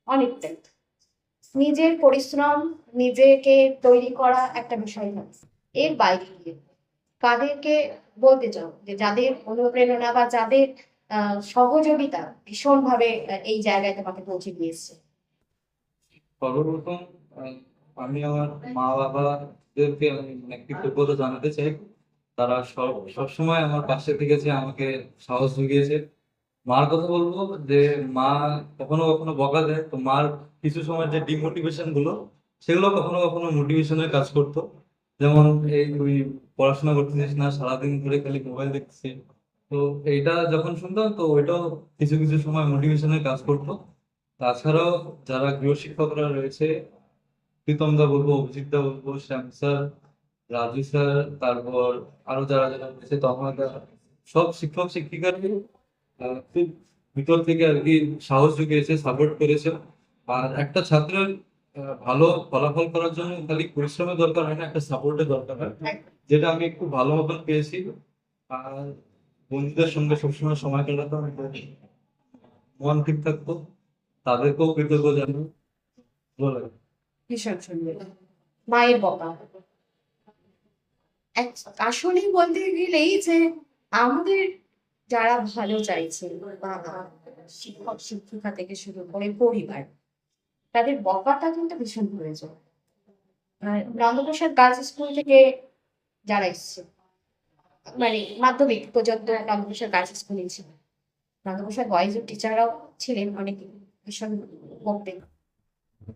অনেকটাই নিজের পরিশ্রম, নিজেকে তৈরি করা একটা বিষয় নয়। এর বাইরে গিয়ে কাদেরকে বলতে চাও যে যাদের অনুপ্রেরণা বা যাদের সহযোগিতা ভীষণভাবে এই জায়গায় তোমাকে পৌঁছে দিয়েছে? সর্বপ্রথম আমি আমার মা বাবাদেরকে আমি অনেক কৃতজ্ঞতা জানাতে চাই। তারা সবসময় আমার পাশে থেকেছে, আমাকে সাহস জুগিয়েছে। মার কথা বলবো যে মা কখনো কখনো বকা দেয়, তো মার কিছু সময় যে ডিমোটিভেশন গুলো, সেগুলো কখনো কখনো মোটিভেশনের কাজ করতো। যেমন এই তুই পড়াশোনা করতেছিস না, সারাদিন ধরে খালি মোবাইল দেখছিস, তো এইটা যখন শুনতাম তো ওইটাও কিছু কিছু সময় মোটিভেশনের কাজ করতো। তাছাড়াও যারা গৃহ শিক্ষকরা রয়েছে, প্রীতম দা বলবো, অভিজিৎ দা বলবো, শ্যাম স্যার, রাজু স্যার, তারপর আরো যারা যারা রয়েছে, তন্ময়দা, সব শিক্ষক শিক্ষিকাকে খুব ভিতর থেকে আর কি সাহস জুগিয়েছে, সাপোর্ট করেছে। আর একটা ছাত্রের ভালো ফলাফল করার জন্য খালি পরিশ্রমের দরকার হয় না, একটা সাপোর্টের দরকার হয়, যেটা আমি একটু ভালো মতন পেয়েছি। আর বন্ধুদের সঙ্গে সবসময় সময় কাটাতাম, মন ঠিক থাকতো, তাদেরকেও কৃতজ্ঞ জানাই। ভালো লাগে। ভীষণ সুন্দর। মায়ের বকা, আসলেই বলতে গেলেই যে আমাদের যারা ভালো চাইছে বা শিক্ষক শিক্ষিকা থেকে শুরু করে পরিবার, তাদের বকাটা কিন্তু ভীষণ প্রয়োজন। আর নন্দপ্রসাদ গার্লস স্কুল থেকে যারা এসছে, মানে মাধ্যমিক পর্যন্ত নন্দপ্রসাদ গার্লস স্কুলে ছিল, নন্দপ্রসাদ বয়েজের টিচাররাও ছিলেন অনেক ভীষণ বকতেন।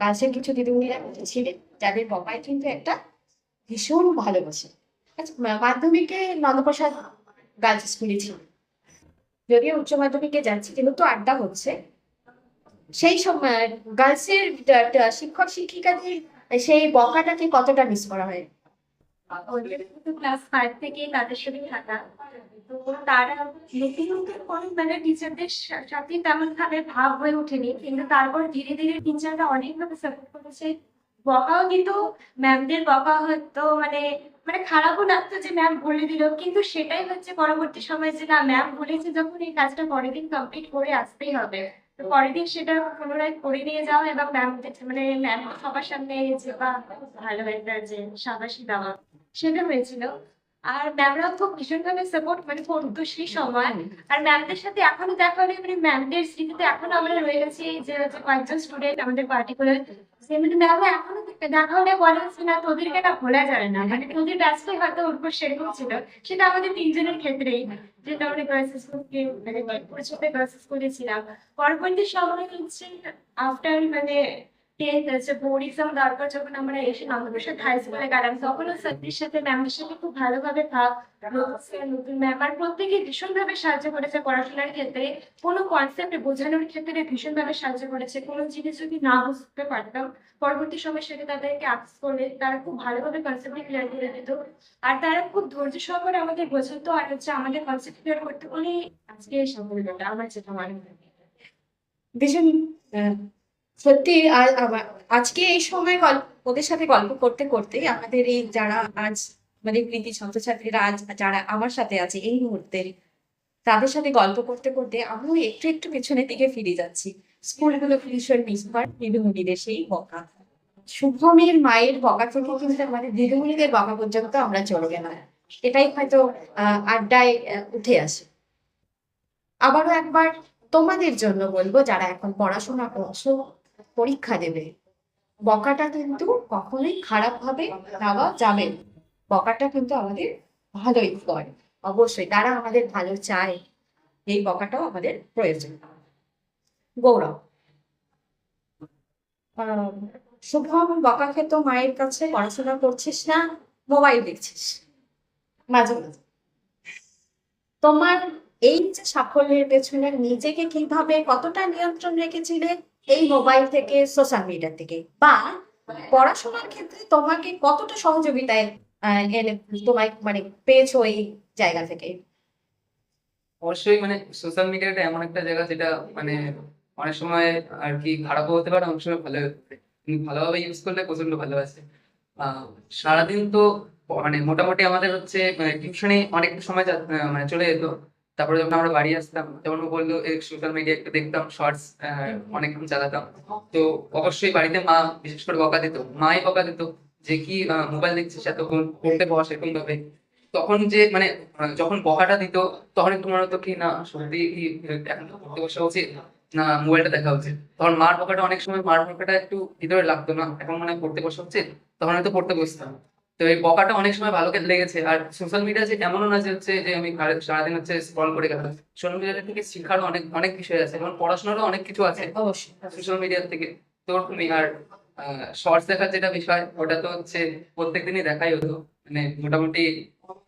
গার্লসের কিছু দিদিমণিরা ছিলেন যাদের বকায় কিন্তু একটা ভীষণ ভালোবাসে। আচ্ছা, মাধ্যমিকে নন্দপ্রসাদ গার্লস স্কুলে ছিল, যদিও উচ্চ মাধ্যমিকে যাচ্ছি, যেহেতু আড্ডা হচ্ছে সেই সময় গার্লসের শিক্ষক শিক্ষিকাদের সেই বকাটাকে কতটা মিস করা হয়? ক্লাস 5 থেকে তাদের সাথে থাকা, তো তারা নতুন নতুন কোনো মানে টিচারদের সাথে তেমন ভাবে ভাব হয়ে ওঠেনি, কিন্তু তারপর ধীরে ধীরে টিচাররা অনেকভাবে সাপোর্ট করেছে। বকাও কিন্তু ম্যামদের বকা হতো মানে মানে খারাপও লাগতো যে ম্যাম বলে দিল, কিন্তু সেটাই হচ্ছে পরবর্তী সময় যে না ম্যাম বলেছে যখন এই কাজটা পরের দিন কমপ্লিট করে আসতেই হবে, তো পরের দিন সেটা পুনরায় করে নিয়ে যাওয়া এবং ম্যাম মানে ম্যাম সবার সামনে যে বা ভালো একটা যে শাবাশি দেওয়া, সেটা হয়েছিল। আর ম্যামরাও খুব ভীষণভাবে সাপোর্ট মানে করতো সেই সময়। আর ম্যামদের সাথে এখনো দেখা হলে মানে ম্যামদের স্মৃতিতে এখনো আমরা রয়ে গেছি, যে কয়েকজন স্টুডেন্ট আমাদের পার্টিকুলার যে মানে ম্যামরা এখনো দেখা হলে বলে যে না তোদেরকে না ভোলা যায় না, মানে তোদের ব্যাচটাই হয়তো ওর উপর সেরকম ছিল। সেটা আমাদের তিনজনের ক্ষেত্রেই, যেটা আমরা গার্লস স্কুলকে মানে পরিচয় গার্লস স্কুলে ছিলাম। পরবর্তী সময় হচ্ছে আফটার মানে 10th আছে বোর্ড এক্সাম দেওয়ার পর যখন আমরা এসে নন্দপ্রসাদ হাই স্কুলে গেলাম, তখনও স্যারদের সাথে ম্যামের সাথে খুব ভালোভাবে থাক, নতুন স্যার নতুন ম্যাম আর প্রত্যেকে ভীষণভাবে সাহায্য করেছে পড়াশোনার ক্ষেত্রে, কোনো কনসেপ্ট বোঝানোর ক্ষেত্রে ভীষণভাবে সাহায্য করেছে। কোনো জিনিস যদি না বুঝতে পারতাম পরবর্তী সময় সেটা তাদেরকে আক্স করলে তারা খুব ভালোভাবে কনসেপ্ট ক্লিয়ার করে দিত। আর তারা খুব ধৈর্য সহকারে আমাদের বোঝাতো, আর হচ্ছে আমাদের কনসেপ্ট ক্লিয়ার করতে বলে আজকে এই সাফল্যটা আমার যেটা মনে হয়। ভীষণ সত্যি। আর আজকে এই সময় ওদের সাথে গল্প করতে করতে আমাদের এই যারা আজ আমাদের কৃতি ছাত্রছাত্রীরা আজ যারা আমার সাথে আছে এই মুহূর্তে, তাদের সাথে গল্প করতে করতে আমিও একটু একটু পেছনের দিকে ফিরে যাচ্ছি। স্কুলগুলো ভীষণ মিস করে দিদিমণিদের সেই বকা, শুভমের মায়ের বকা থেকে কিন্তু আমাদের দিদিমণিদের বকা পর্যন্ত আমরা চলে গেলাম। এটাই হয়তো আড্ডায় উঠে আসে। আবারও একবার তোমাদের জন্য বলবো যারা এখন পড়াশোনা করছো, পরীক্ষা দেবে, বকাটা কিন্তু কখনোই খারাপ ভাবে নেওয়া যাবে না। বকাটা কিন্তু আমাদের ভালোই করে, অবশ্যই তারা আমাদের ভালো চায়, এই বকাটাও আমাদের প্রয়োজন। গৌরব, আহ, শুভম বকা খেত মায়ের কাছে, পড়াশোনা করছিস না, মোবাইল দেখছিস মাঝে মাঝে। তোমার এই যে সাফল্যের পেছনে নিজেকে কিভাবে কতটা নিয়ন্ত্রণ রেখেছিলে এই মোবাইল থেকে, সোশ্যাল মিডিয়া থেকে, বা পড়াশোনার ক্ষেত্রে তোমাকে কতটা সহযোগিতায় এনে তোমায় মানে পেয়েছো এই জায়গা থেকে? অবশ্যই মানে সোশ্যাল মিডিয়াটা এমন একটা জায়গা যেটা মানে অনেক সময় আর কি খারাপও হতে পারে, অনেক সময় ভালো হতে পারে, কিন্তু ভালোভাবে ইউজ করলে প্রচন্ড ভালো আছে। সারাদিন তো মানে মোটামুটি আমাদের হচ্ছে মানে টিউশনে অনেক সময় মানে চলে যেত। তারপরে যখন আমরা বাড়ি আসতাম, যেমন ও বললো সোশ্যাল মিডিয়া একটু দেখতাম, শর্টস অনেকক্ষণ চালাতাম। তো অবশ্যই বাড়িতে মা বিশেষ করে বকা দিত, মাই বকা দিত যে কি মোবাইল দেখছিস এতক্ষণ, পড়তে বস এরকম ভাবে। তখন যে মানে যখন বকাটা দিত তখন একটু মনে হতো কি না সত্যি কি এখন তো পড়তে বসা উচিত না মোবাইলটা দেখা উচিত। তখন মার বকাটা অনেক সময় মার বকাটা একটু ভিতরে লাগতো না, এখন মানে পড়তে বসা উচিত, তখন হয়তো পড়তে বসতাম। তো এই বকাটা অনেক সময় ভালো লেগেছে। আর সোশ্যাল মিডিয়া যে এমনও না যে হচ্ছে যে আমি সারাদিন হচ্ছে স্ক্রল করে গেলাম, সোশ্যাল মিডিয়া থেকে শেখার অনেক অনেক বিষয় আছে, যেমন পড়াশোনারও অনেক কিছু আছে অবশ্যই। সোশ্যাল মিডিয়া থেকে। তো তুমি আর শর্টস দেখার যেটা বিষয় ওটা তো হচ্ছে প্রত্যেকদিনই দেখাই হতো, মানে মোটামুটি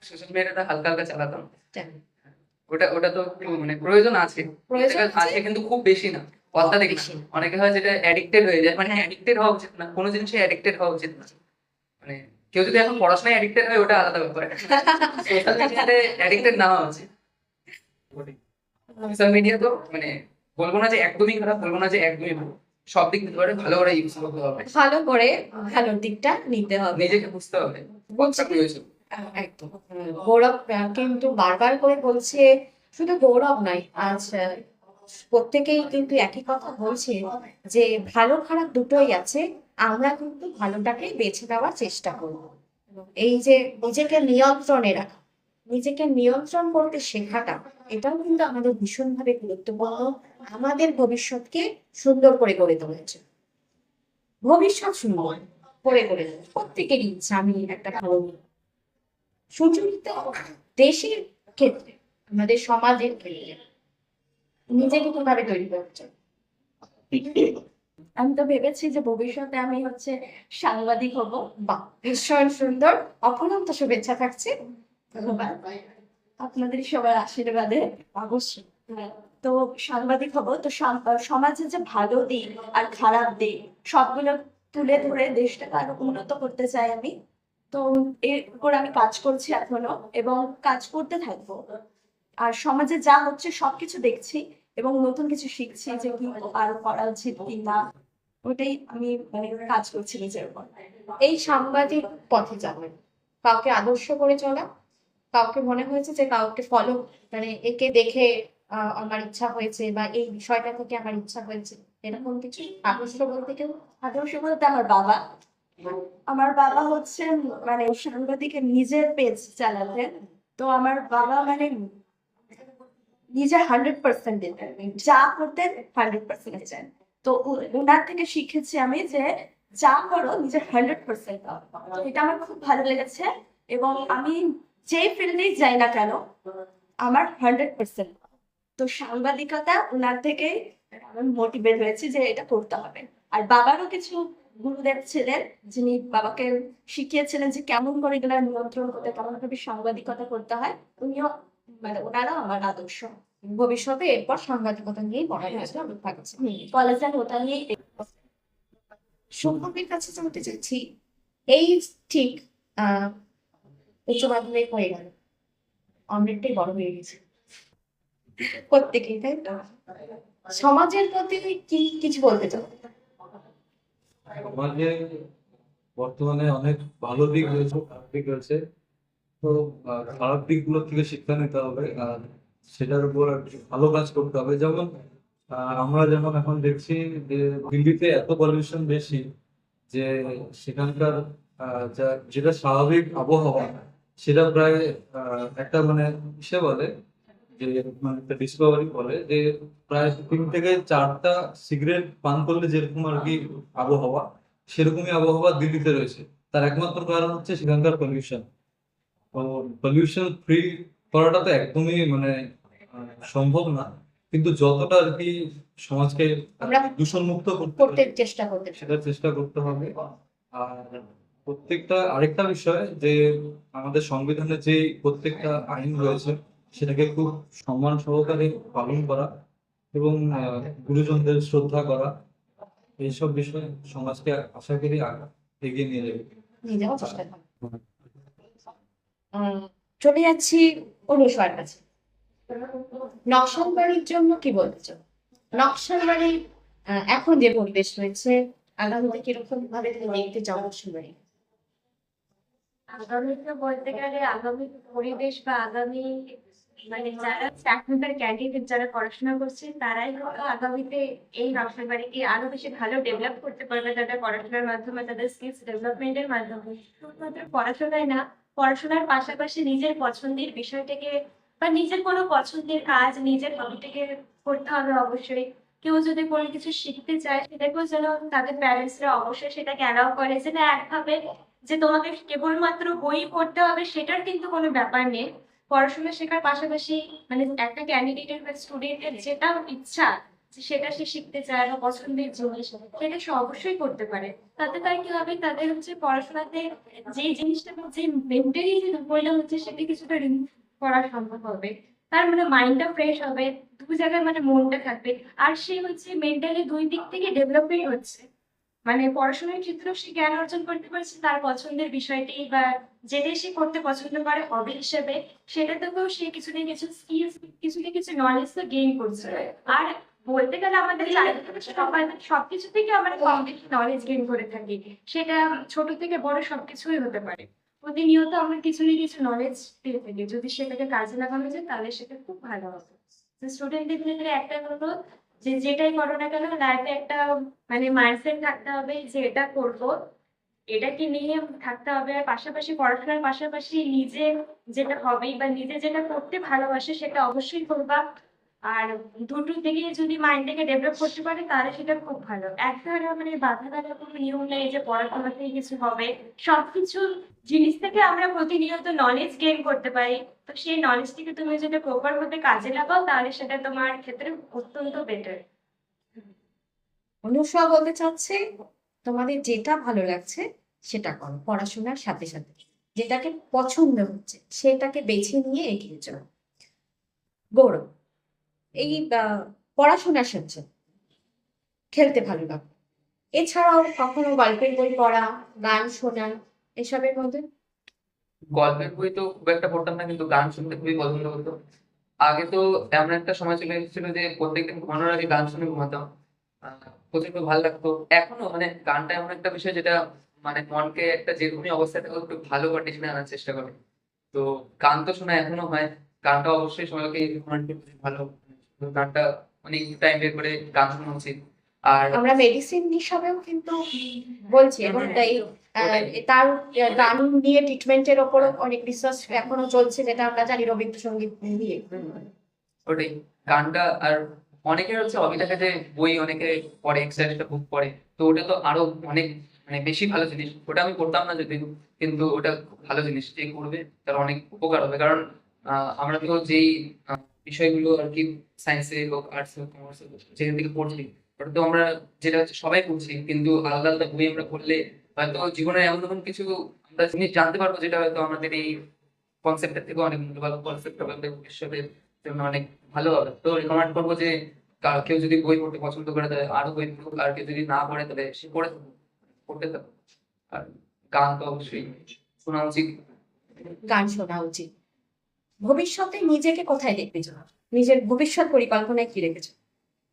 সোশ্যাল মিডিয়াটা হালকা হালকা চালাতাম। ওটা ওটা তো একটু মানে প্রয়োজন আছে, প্রয়োজন আছে কিন্তু খুব বেশি না, অত্যাধিক না। বেশি না। অনেকে হয় যেটা অ্যাডিক্টেড হয়ে যায়, মানে অ্যাডিক্টেড হওয়া উচিত না, কোনো জিনিসে অ্যাডিক্টেড হওয়া উচিত না। মানে কেউ যদি এখন পড়াশোনায় অ্যাডিক্টেড হয় ওটা আলাদা ব্যাপার, সোশ্যাল মিডিয়াতে অ্যাডিক্টেড না হওয়া উচিত। সোশ্যাল মিডিয়া তো মানে বলবো না যে একদমই খারাপ, বলবো না যে একদমই ভালো, সব দিক দিতে পারে, ভালো করে ইউজ করতে হবে, ভালো করে ভালোর দিকটা নিতে হবে, নিজেকে বুঝতে হবে বলছি কোনটা প্রয়োজন। একদম। গৌরব কিন্তু বারবার করে বলছে, শুধু গৌরব নয় আজ প্রত্যেকেই কিন্তু একই কথা বলছে যে ভালো খারাপ দুটোই আছে, আমরা কিন্তু ভালোটাকে বেছে নেওয়ার চেষ্টা করব। এই যে নিজেকে নিয়ন্ত্রণে রাখা, নিজেকে নিয়ন্ত্রণ করতে শেখাটা, এটাও কিন্তু আমাদের ভীষণভাবে গুরুত্বপূর্ণ, আমাদের ভবিষ্যৎকে সুন্দর করে গড়ে তুলেছে। ভবিষ্যৎ সুন্দর করে গড়ে তোলে প্রত্যেকেরই ইচ্ছা, আমি একটা ভালো সুচরিত দেশের ক্ষেত্রে, আমাদের সমাজের ক্ষেত্রে নিজেকে কিভাবে তৈরি করছে? আমি তো ভেবেছি যে ভবিষ্যতে আমি সাংবাদিক হব। বাহ, ভীষণ সুন্দর, অফুরন্ত শুভেচ্ছা থাকছে। ধন্যবাদ। আপনাদের সবার আশীর্বাদে। অবশ্যই। হ্যাঁ, তো সাংবাদিক হব, তো সমাজের যে ভালো দিক আর খারাপ দিক সবগুলো তুলে ধরে দেশটাকে আরো উন্নত করতে চাই আমি। তো এর উপর আমি কাজ করছি এখনো এবং কাজ করতে থাকবো। আর সমাজে যা হচ্ছে সবকিছু দেখছি এবং নতুন কিছু শিখছি যে কি আরো করা উচিত কি না। ওটাই আমি কাজ করছি নিজের উপর। এই সাংবাদিক পথে যাবেন, কাউকে আদর্শ করে চলা, কাউকে মনে হয়েছে যে কাউকে ফলো, মানে একে দেখে আমার ইচ্ছা হয়েছে বা এই বিষয়টা থেকে আমার ইচ্ছা হয়েছে, এরকম কিছু আদর্শ বলতে কেউ? আদর্শ বলতে আমার বাবা। আমার বাবা সাংবাদিকের নিজের পেজ চালাতেন। তো আমার বাবা নিজের 100% দিতেন, যা করতেন 100% দিতেন। তো ওনার থেকে শিখেছি আমি যে যা করো নিজের 100% দাও। তো এটা আমার খুব ভালো লেগেছে এবং আমি যে ফিল্ডেই যাই না কেন আমার 100%। তো সাংবাদিকতা ওনার থেকে আমি মোটিভেট হয়েছি যে এটা করতে হবে। আর বাবারও কিছু গুরুদেব ছিলেন যিনি বাবাকে শিখিয়েছিলেন যে কেমন করে এগুলা নিয়ন্ত্রণ করতে, কেমন ভাবে সাংবাদিকতা করতে হয়। উনিও ওনারাও আমার আদর্শ। ভবিষ্যতে এরপর সাংবাদিকতা নিয়েই পড়াশোনা থাকছে। কলেজে ওটা নিয়ে শুভমের কাছে জানতে চাইছি, এই ঠিক উচ্চ মাধ্যমিক হয়ে গেল, অনেকটাই বড় হয়ে গেছে প্রত্যেকেই, তাই তো? সমাজের প্রতি কি কিছু বলতে চাও? সমাজে বর্তমানে অনেক ভালো দিক রয়েছে, খারাপ দিক রয়েছে। তো খারাপ দিকগুলো থেকে শিক্ষা নিতে হবে আর সেটার উপর আর কি ভালো কাজ করতে হবে। যেমন আমরা যেমন এখন দেখছি যে দিল্লিতে এত পলিউশন বেশি যে সেখানকার যেটা স্বাভাবিক আবহাওয়া সেটা প্রায় একটা মানে কিসে বলে যে মানে একটা ডিসকভারি বলে যে প্রায় 3 থেকে 4টা সিগারেট পান করলে যেরকম আর কি আবহাওয়া, সেরকমই আবহাওয়া দিল্লিতে রয়েছে। তার একমাত্র কারণ হচ্ছে সেখানকার পলিউশন। তো পলিউশন ফ্রি করাটা তো একদমই মানে সম্ভব না, কিন্তু যতটা আর কি সমাজকে আমরা দূষণ মুক্ত করতে করতে পারি চেষ্টা করতে চাই। সেটা চেষ্টা করতে হবে। আর প্রত্যেকটা আরেকটা বিষয় যে আমাদের সংবিধানে যে প্রত্যেকটা আইন রয়েছে সেটাকে খুব সম্মান সহকারে পালন করা এবং গুরুজনদের শ্রদ্ধা করা, এইসব বিষয়ে সমাজকে আশা করি এগিয়ে নিয়ে যাবে। নিয়ে যাওয়ার চেষ্টা করো। চলে যাচ্ছি অনুষ্কার কাছে। নকশালবাড়ির জন্য কি বলতে চাও? নকশালবাড়ি এখন যে পরিবেশ রয়েছে, আগামীতে কিরকম ভাবে তুমি দেখতে চাও নকশালবাড়ি? আগামীতে বলতে গেলে আগামী পরিবেশ বা আগামী যারা এখনকার ক্যান্ডিডেট যারা পড়াশোনা করছে তারাই হয়তো আগামীতে এই নকশালবাড়িকে আরো বেশি ভালো ডেভেলপ করতে পারবে তাদের পড়াশোনার মাধ্যমে, তাদের স্কিলস ডেভেলপমেন্টের মাধ্যমে। শুধুমাত্র পড়াশোনায় না, পড়াশোনার পাশাপাশি নিজের পছন্দের বিষয়টাকে বা নিজের কোনো পছন্দের কাজ নিজের হবিটাকে করতে হবে অবশ্যই। কেউ যদি কোনো কিছু শিখতে চায় সেটাকেও যেন তাদের প্যারেন্টসরা অবশ্যই সেটাকে অ্যালাউ করে, যে না একভাবে যে তোমাকে কেবলমাত্র বই পড়তে হবে সেটার কিন্তু কোনো ব্যাপার নেই। পড়াশোনা শেখার পাশাপাশি একটা ক্যান্ডিডেটের বা স্টুডেন্টের যেটা ইচ্ছা যে সেটা সে শিখতে চায় বা পছন্দের জিনিস সেটা সে অবশ্যই করতে পারে। তাতে তার কি হবে, তাদের পড়াশোনাতে যে জিনিসটা যে মেন্টালি যে দুর্বলতা হচ্ছে সেটা কিছুটা রিমুভ করা সম্ভব হবে। তার মাইন্ডটা ফ্রেশ হবে, দু জায়গায় মনটা থাকবে। আর সে মেন্টালি দুই দিক থেকে ডেভেলপমেন্ট হচ্ছে, পড়াশোনার ক্ষেত্রেও সে জ্ঞান অর্জন করতে পারছে তার পছন্দের বিষয়টি বা যেটাই সে করতে পছন্দ করে হবি হিসেবে, সেটা থেকেও সে কিছু না কিছু স্কিলস, কিছু না কিছু নলেজ তো গেইন করছে। আর বলতে গেলে আমাদের সবাই সবকিছু থেকে আমরা কম বেশি নলেজ গেইন করে থাকি, সেটা ছোট থেকে বড় সবকিছুই হতে পারে। প্রতিনিয়ত আমরা কিছু না কিছু নলেজ পেয়ে থাকি, যদি সেটাকে কাজে লাগানো যায় তাহলে সেটা খুব ভালো হবে। স্টুডেন্টদের ক্ষেত্রে একটা হলো যে যেটাই করো না কেন লাইফে একটা মাইন্ডসেট থাকতে হবে যে এটা করবো, এটাকে নিয়ে থাকতে হবে। আর পাশাপাশি পড়াশোনার পাশাপাশি নিজে যেটা হবে বা নিজে যেটা করতে ভালোবাসে সেটা অবশ্যই করবা। আর দুটো দিকে যদি মাইন্ডটাকে ডেভেলপ করতে পারে তাহলে সেটা খুব ভালো। একটা বাধা থাকার কোনো নিয়ম নেই যে পড়াশোনা থেকে কিছু হবে। সবকিছু জিনিস থেকে আমরা প্রতিনিয়ত নলেজ গেইন করতে পারি। তো সেই নলেজটিকে তুমি যদি প্রপার ভাবে কাজে লাগাও তাহলে সেটা তোমার ক্ষেত্রে অত্যন্ত বেটার। অনুষা বলতে চাচ্ছে তোমাদের যেটা ভালো লাগছে সেটা করো, পড়াশোনার সাথে সাথে যেটাকে পছন্দ হচ্ছে সেটাকে বেছে নিয়ে এগিয়ে চলো। গৌরব, এই পড়াশোনার সাথে খেলতে ভালো লাগে, এছাড়াও কখনো গল্পের বই পড়া, গান শোনা, এসবের মধ্যে? গল্পের বই তো খুব একটা পড়তাম না, কিন্তু গান শুনতে খুবই পছন্দ করতো। আগে তো এমন একটা সময় চলে এসেছিল যে প্রত্যেকদিন ঘুমানোর আগে গান শুনে ঘুমাতাম। প্রচন্ড ভালো লাগতো। এখনো মানে গানটা এমন একটা বিষয় যেটা মানে মনকে একটা যেরকমই অবস্থায় থাকো একটু ভালো কন্ডিশনে আনার চেষ্টা করে। তো গান তো শোনা এখনো হয়। গানটা অবশ্যই সবাইকে রিকমেন্ড করতে ভালো। গানটা অনেক টাইম বের করে গান শোনা উচিত। আর আমরা মেডিসিন হিসাবেও কিন্তু বলছি, এবং এই ওটাই তার গান নিয়ে ট্রিটমেন্টের ওপরও অনেক রিসার্চ এখনো চলছে, যেটা আমরা জানি রবীন্দ্রসঙ্গীত নিয়ে। ওটাই গানটা। আর অনেকের হচ্ছে হবি থাকে যে বই অনেকে পড়ে, এক্সারসাইজটা বুক পড়ে। তো ওটা তো আরো অনেক মানে বেশি ভালো জিনিস। ওটা আমি করতাম না যদিও, কিন্তু ওটা খুব ভালো জিনিস। যে করবে তার অনেক উপকার হবে। কারণ আমরা তো যেই বিষয়গুলো আর কি সায়েন্সে হোক, আর্টস হোক, কমার্স হোক, যেখান থেকে পড়ছি, ওটা তো আমরা যেটা হচ্ছে সবাই পড়ছি, কিন্তু আলাদা আলাদা বই আমরা পড়লে হয়তো জীবনে এমন এমন কিছু আমরা জিনিস জানতে পারবো যেটা হয়তো আমাদের এই কনসেপ্টের থেকে অনেক ভালো কনসেপ্ট হবে আমাদের ভবিষ্যতের জন্য অনেক ভালো হবে। তো রিকমেন্ড করবো যে কেউ যদি বই পড়তে পছন্দ করে তাহলে আরো বই পড়ুক, আর কেউ যদি না পড়ে তাহলে সে পড়তে থাকুক। আর গান তো অবশ্যই শোনা উচিত। গান শোনা উচিত। ভবিষ্যতে নিজেকে কোথায় দেখতে চাও? নিজের ভবিষ্যৎ পরিকল্পনায় কি রেখেছো?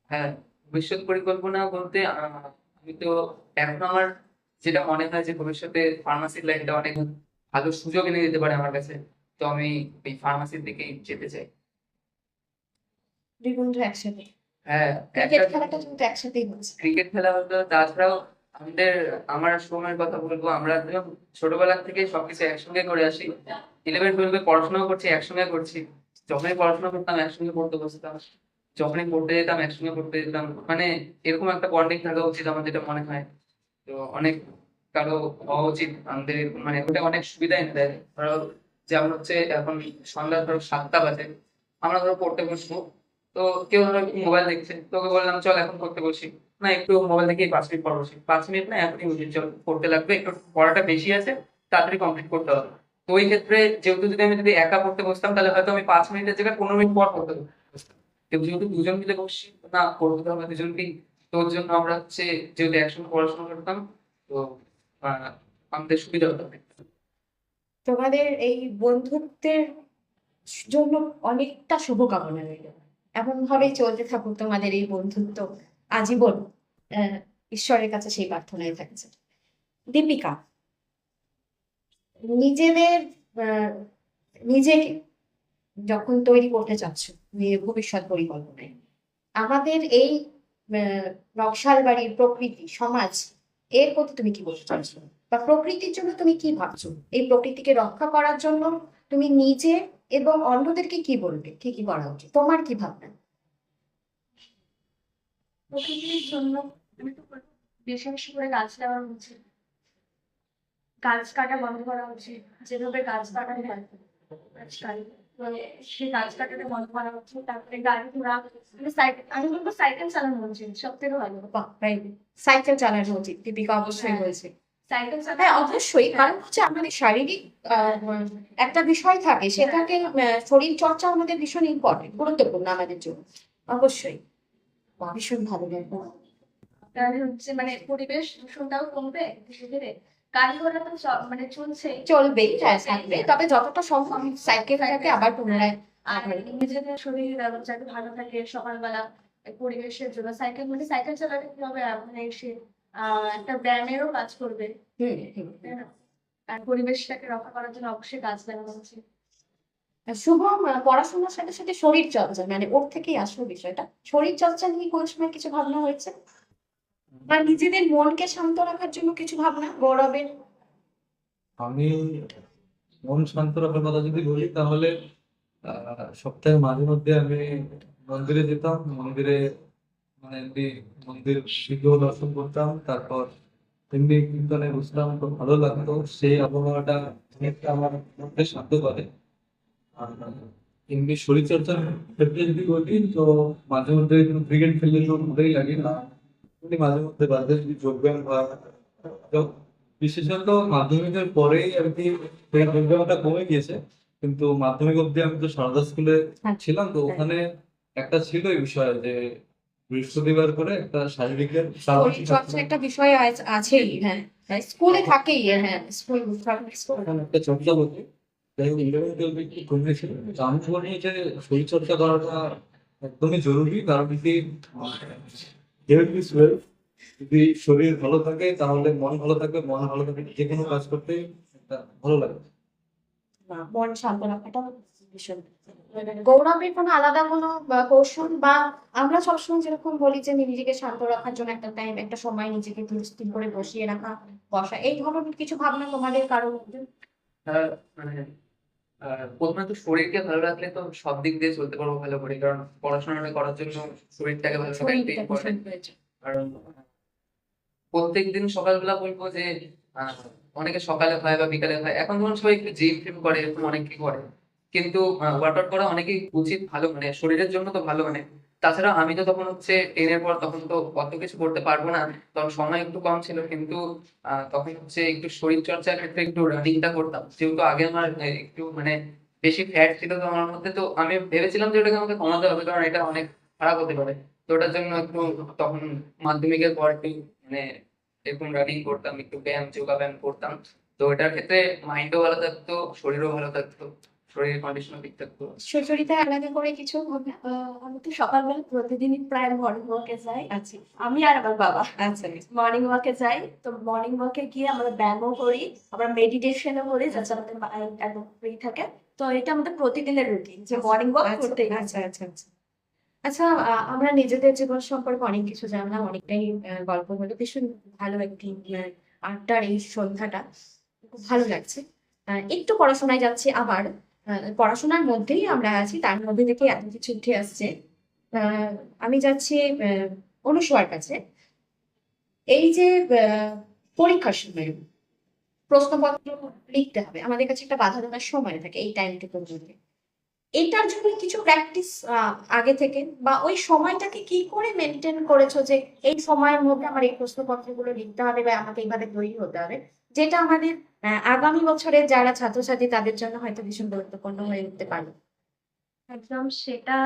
হ্যাঁ, ভবিষ্যৎ পরিকল্পনা বলতে আমি তো এখন আমার যেটা মনে হয় যে ভবিষ্যতে ফার্মাসির লাইনটা অনেক ভালো সুযোগ এনে দিতে পারে আমার কাছে। তো আমি এই ফার্মাসির দিকেই যেতে চাই। দুই বন্ধু একসাথে হ্যাঁ, ক্রিকেট একটা খেলাটা কিন্তু একসাথেই হচ্ছে। ক্রিকেট খেলা হতো। তাছাড়াও আমার সময়ের কথা বলবো, আমরা যখন ছোটবেলা থেকে সবকিছু একসঙ্গে করে আসি। 11-12 পড়াশোনাও করছি, একসঙ্গে করছি। যখনই পড়াশোনা করতাম একসঙ্গে পড়তে বসতাম, যখনই পড়তে যেতাম একসঙ্গে পড়তে যেতাম। মানে এরকম একটা বন্ডিং থাকা উচিত আমার, যেটা মনে হয়। তো অনেক কারো হওয়া উচিত আমাদের এরকম। মানে ওটা অনেক সুবিধা এনে দেয়। ধরো যেমন হচ্ছে এখন সন্ধ্যা ধরো 7টা বাজে, আমরা ধরো পড়তে বসবো। তো কেউ ধরো মোবাইল দেখছে, তোকে বললাম চল এখন পড়তে বসি। না, একটু মোবাইল দেখে 5 মিনিট পর বসি। 5 মিনিট না, এখনই বসি, চল পড়তে লাগবে, একটু পড়াটা বেশি আছে, তাড়াতাড়ি কমপ্লিট করতে হবে। তো ওই ক্ষেত্রে যেহেতু যদি একা পড়তে বসতাম তাহলে হয়তো আমি 5 মিনিটের জায়গায় 15 মিনিট পর পড়তে বসতাম। কিন্তু যেহেতু দুজন মিলে বসছি, না পড়তে হবে দুজনকেই। তো ওর জন্য আমরা হচ্ছে যেহেতু একসঙ্গে পড়াশোনা করতাম, তো আমাদের সুবিধা হতো অনেক। তোমাদের এই বন্ধুত্বের জন্য অনেকটা শুভকামনা রইল। এমন ভাবেই চলতে থাকুক তোমাদের এই বন্ধুত্ব আজীবন। আহ, ঈশ্বরের কাছে সেই প্রার্থনাই থাকছে। দীপিকা, নিজেদের আহ, নিজেকে যখন তৈরি করতে চাচ্ছ ভবিষ্যৎ পরিকল্পনায়, আমাদের এই নকশালবাড়ির প্রকৃতি সমাজ, এর প্রতি তুমি কি বলতে চাচ্ছ, বা প্রকৃতির জন্য তুমি কি ভাবছো? এই প্রকৃতিকে রক্ষা করার জন্য তুমি নিজে এবং অন্যদেরকে কি বলবে, কি কি করা উচিত, তোমার কি ভাবনা? প্রকৃতির জন্য আমি তো বলবো বেশি বেশি করে গাছ লাগানো উচিত। গাছ কাটা বন্ধ করা উচিত। যেভাবে গাছ কাটা হয় আজকাল, মানে সেই গাছ কাটাটা বন্ধ করা উচিত। তারপরে গাড়ি ঘোড়া মানে সাইকেল, আমি বলবো সাইকেল চালানো উচিত সব থেকে ভালো। সাইকেল চালানো উচিত, দীপিকা অবশ্যই হ্যাঁ। বলছে। সাইকেল হ্যাঁ চালানো অবশ্যই, কারণ হচ্ছে আমাদের শারীরিক একটা বিষয় থাকে, সেটাকে শরীর চর্চা আমাদের ভীষণ ইম্পর্টেন্ট, গুরুত্বপূর্ণ আমাদের জন্য। অবশ্যই, ভীষণ ভালো লাগলো। তাহলে হচ্ছে মানে পরিবেশ দূষণটাও কমবে ধীরে ধীরে। গাড়ি ঘোড়া তো মানে চলছেই। চলবেই, হ্যাঁ থাকবে, তবে যতটা সম্ভব সাইকেলটাকে আবার পুনরায় আর নিজেদের শরীর যাতে ভালো থাকে সকালবেলা পরিবেশের জন্য সাইকেল, মানে সাইকেল চালালে কি হবে মানে সে একটা ব্যায়ামেরও কাজ করবে, তাই না? আর পরিবেশটাকে রক্ষা করার জন্য অবশ্যই গাছ লাগানো উচিত। শুভ, পড়াশোনার সাথে সাথে শরীর চর্চা, মানে ওর থেকেই আসলো বিষয়টা, শরীর চর্চা নিয়ে কোনো সময় কিছু ভাবনা হয়েছে, বা নিজেদের মনকে শান্ত রাখার জন্য কিছু ভাবনা গৌরবের? আমি মন শান্ত রাখার কথা যদি বলি তাহলে সপ্তাহে মাঝে মধ্যে আমি মন্দিরে যেতাম। মন্দিরে মানে এমনি মন্দির বিগ্রহ দর্শন করতাম, তারপর এমনি কীর্তনে বসতাম, তো ভালো লাগতো। সেই আবহাওয়াটা অনেকটা আমার মনকে শান্ত করে। আর এমনি শরীরচর্চার ক্ষেত্রে যদি বলি তো মাঝে মধ্যে ক্রিকেট খেললে তো ভালোই লাগে না। এমনি মাঝে মধ্যে বাদে যদি যোগব্যায়াম বা বিশেষত মাধ্যমিকের পরেই আর কি এই যোগব্যায়ামটা কমে গিয়েছে, কিন্তু মাধ্যমিক অবধি আমি তো সারদা স্কুলে ছিলাম, তো ওখানে একটা ছিল এই বিষয় যে বৃহস্পতিবার করে একটা শারীরিকের শরীর চর্চা একটা বিষয় আছেই, হ্যাঁ স্কুলে থাকেই, হ্যাঁ স্কুল ওখানে একটা চর্চা হতো। যাই হোক 11-12 একটু কমেছিল, কিন্তু আমি বলি যে শরীর চর্চা করাটা একদমই জরুরি, কারণ কি হেলথ ইজ ওয়েলথ। যদি শরীর ভালো থাকে তাহলে মন ভালো থাকবে, মন ভালো থাকলে যে কোনো কাজ করতে একটা ভালো লাগবে। মন শান্ত রাখাটা ভীষণ। গৌরবের কোনো আলাদা কোনো কৌশল, বা আমরা সবসময় যেরকম বলি যে নিজেকে শান্ত রাখার জন্য একটা টাইম, একটা সময় নিজেকে স্থির করে বসিয়ে রাখা, বসা, এই ধরনের কিছু ভাবনা তোমাদের কারোর মধ্যে? মানে প্রথমে তো শরীরকে ভালো রাখলে তো সব দিক দিয়ে চলতে পারবো ভালো করে, কারণ পড়াশোনাটা করার জন্য শরীরটাকে ভালো রাখা একটু শরীরটা ভীষণ ইম্পর্টেন্ট। প্রয়োজন। কারণ প্রত্যেকদিন সকালবেলা বলবো যে আহ, অনেকে সকালে হয় বা বিকালে হয়, এখন ধরুন সবাই একটু জিম ফিম করে, এরকম অনেকে করে, কিন্তু ওয়ার্কআউট করা অনেকেই উচিত, ভালো মানে শরীরের জন্য তো ভালো মানে। তাছাড়া আমি তো তখন হচ্ছে 10 এর পর, তখন তো অত কিছু করতে পারবো না, তখন সময় একটু কম ছিল, কিন্তু তখন হচ্ছে একটু শরীর চর্চার ক্ষেত্রে একটু রানিংটা করতাম, যেহেতু আগে আমার একটু মানে বেশি ফ্যাট ছিল তো আমার মধ্যে, তো আমি ভেবেছিলাম যে ওটাকে আমাকে কমাতে হবে, কারণ এটা অনেক খারাপ হতে পারে। তো ওটার জন্য একটু তখন মাধ্যমিকের পর একটু মানে এরকম রানিং করতাম, একটু ব্যায়াম যোগা ব্যায়াম করতাম। তো এটার ক্ষেত্রে মাইন্ডও ভালো থাকতো, শরীরও ভালো থাকতো, শরীরের কন্ডিশনও ঠিক থাকতো। সুচরিতা আলাদা করে কিছু হবে? আমি তো সকালবেলা প্রতিদিনই প্রায় মর্নিং ওয়াকে যাই। আচ্ছা আমি আর আমার বাবা আচ্ছা মর্নিং ওয়াকে যাই। তো মর্নিং ওয়াকে গিয়ে আমরা ব্যায়ামও করি, আমরা মেডিটেশনও করি, যাতে আমাদের মাইন্ড একদম ফ্রি থাকে। তো এটা আমাদের প্রতিদিনের রুটিন যে মর্নিং ওয়াক করতেই হবে। আচ্ছা আচ্ছা আচ্ছা। আচ্ছা, আমরা নিজেদের জীবন সম্পর্কে অনেক কিছু জানলাম, অনেকটাই গল্প হলো, ভীষণ ভালো একটি আড্ডার এই সন্ধ্যাটা, খুব ভালো লাগছে। একটু পড়াশোনায় যাচ্ছি আবার, পড়াশোনার মধ্যেই আমরা আছি, তার মধ্যে থেকে এত কিছু উঠে আসছে। আমি যাচ্ছি অনুসুয়ার কাছে। এই যে পরীক্ষার সময় প্রশ্নপত্র লিখতে হবে, আমাদের কাছে একটা বাধা দেওয়ার সময় থাকে এই টাইমটুকু মধ্যে, এটার জন্য কিছু প্র্যাকটিস আগে থেকে, বা ওই সময়টাকে কি করে মেনটেন করেছো যে এই সময়ের মধ্যে আমার এই প্রশ্নপত্রগুলো লিখতে হবে বা আমাকে এইভাবে তৈরি হতে হবে, যেটা আমাদের আগামী বছরের যারা ছাত্রছাত্রী তাদের জন্য হয়তো ভীষণ গুরুত্বপূর্ণ হয়ে উঠতে পারে? একদম সেটা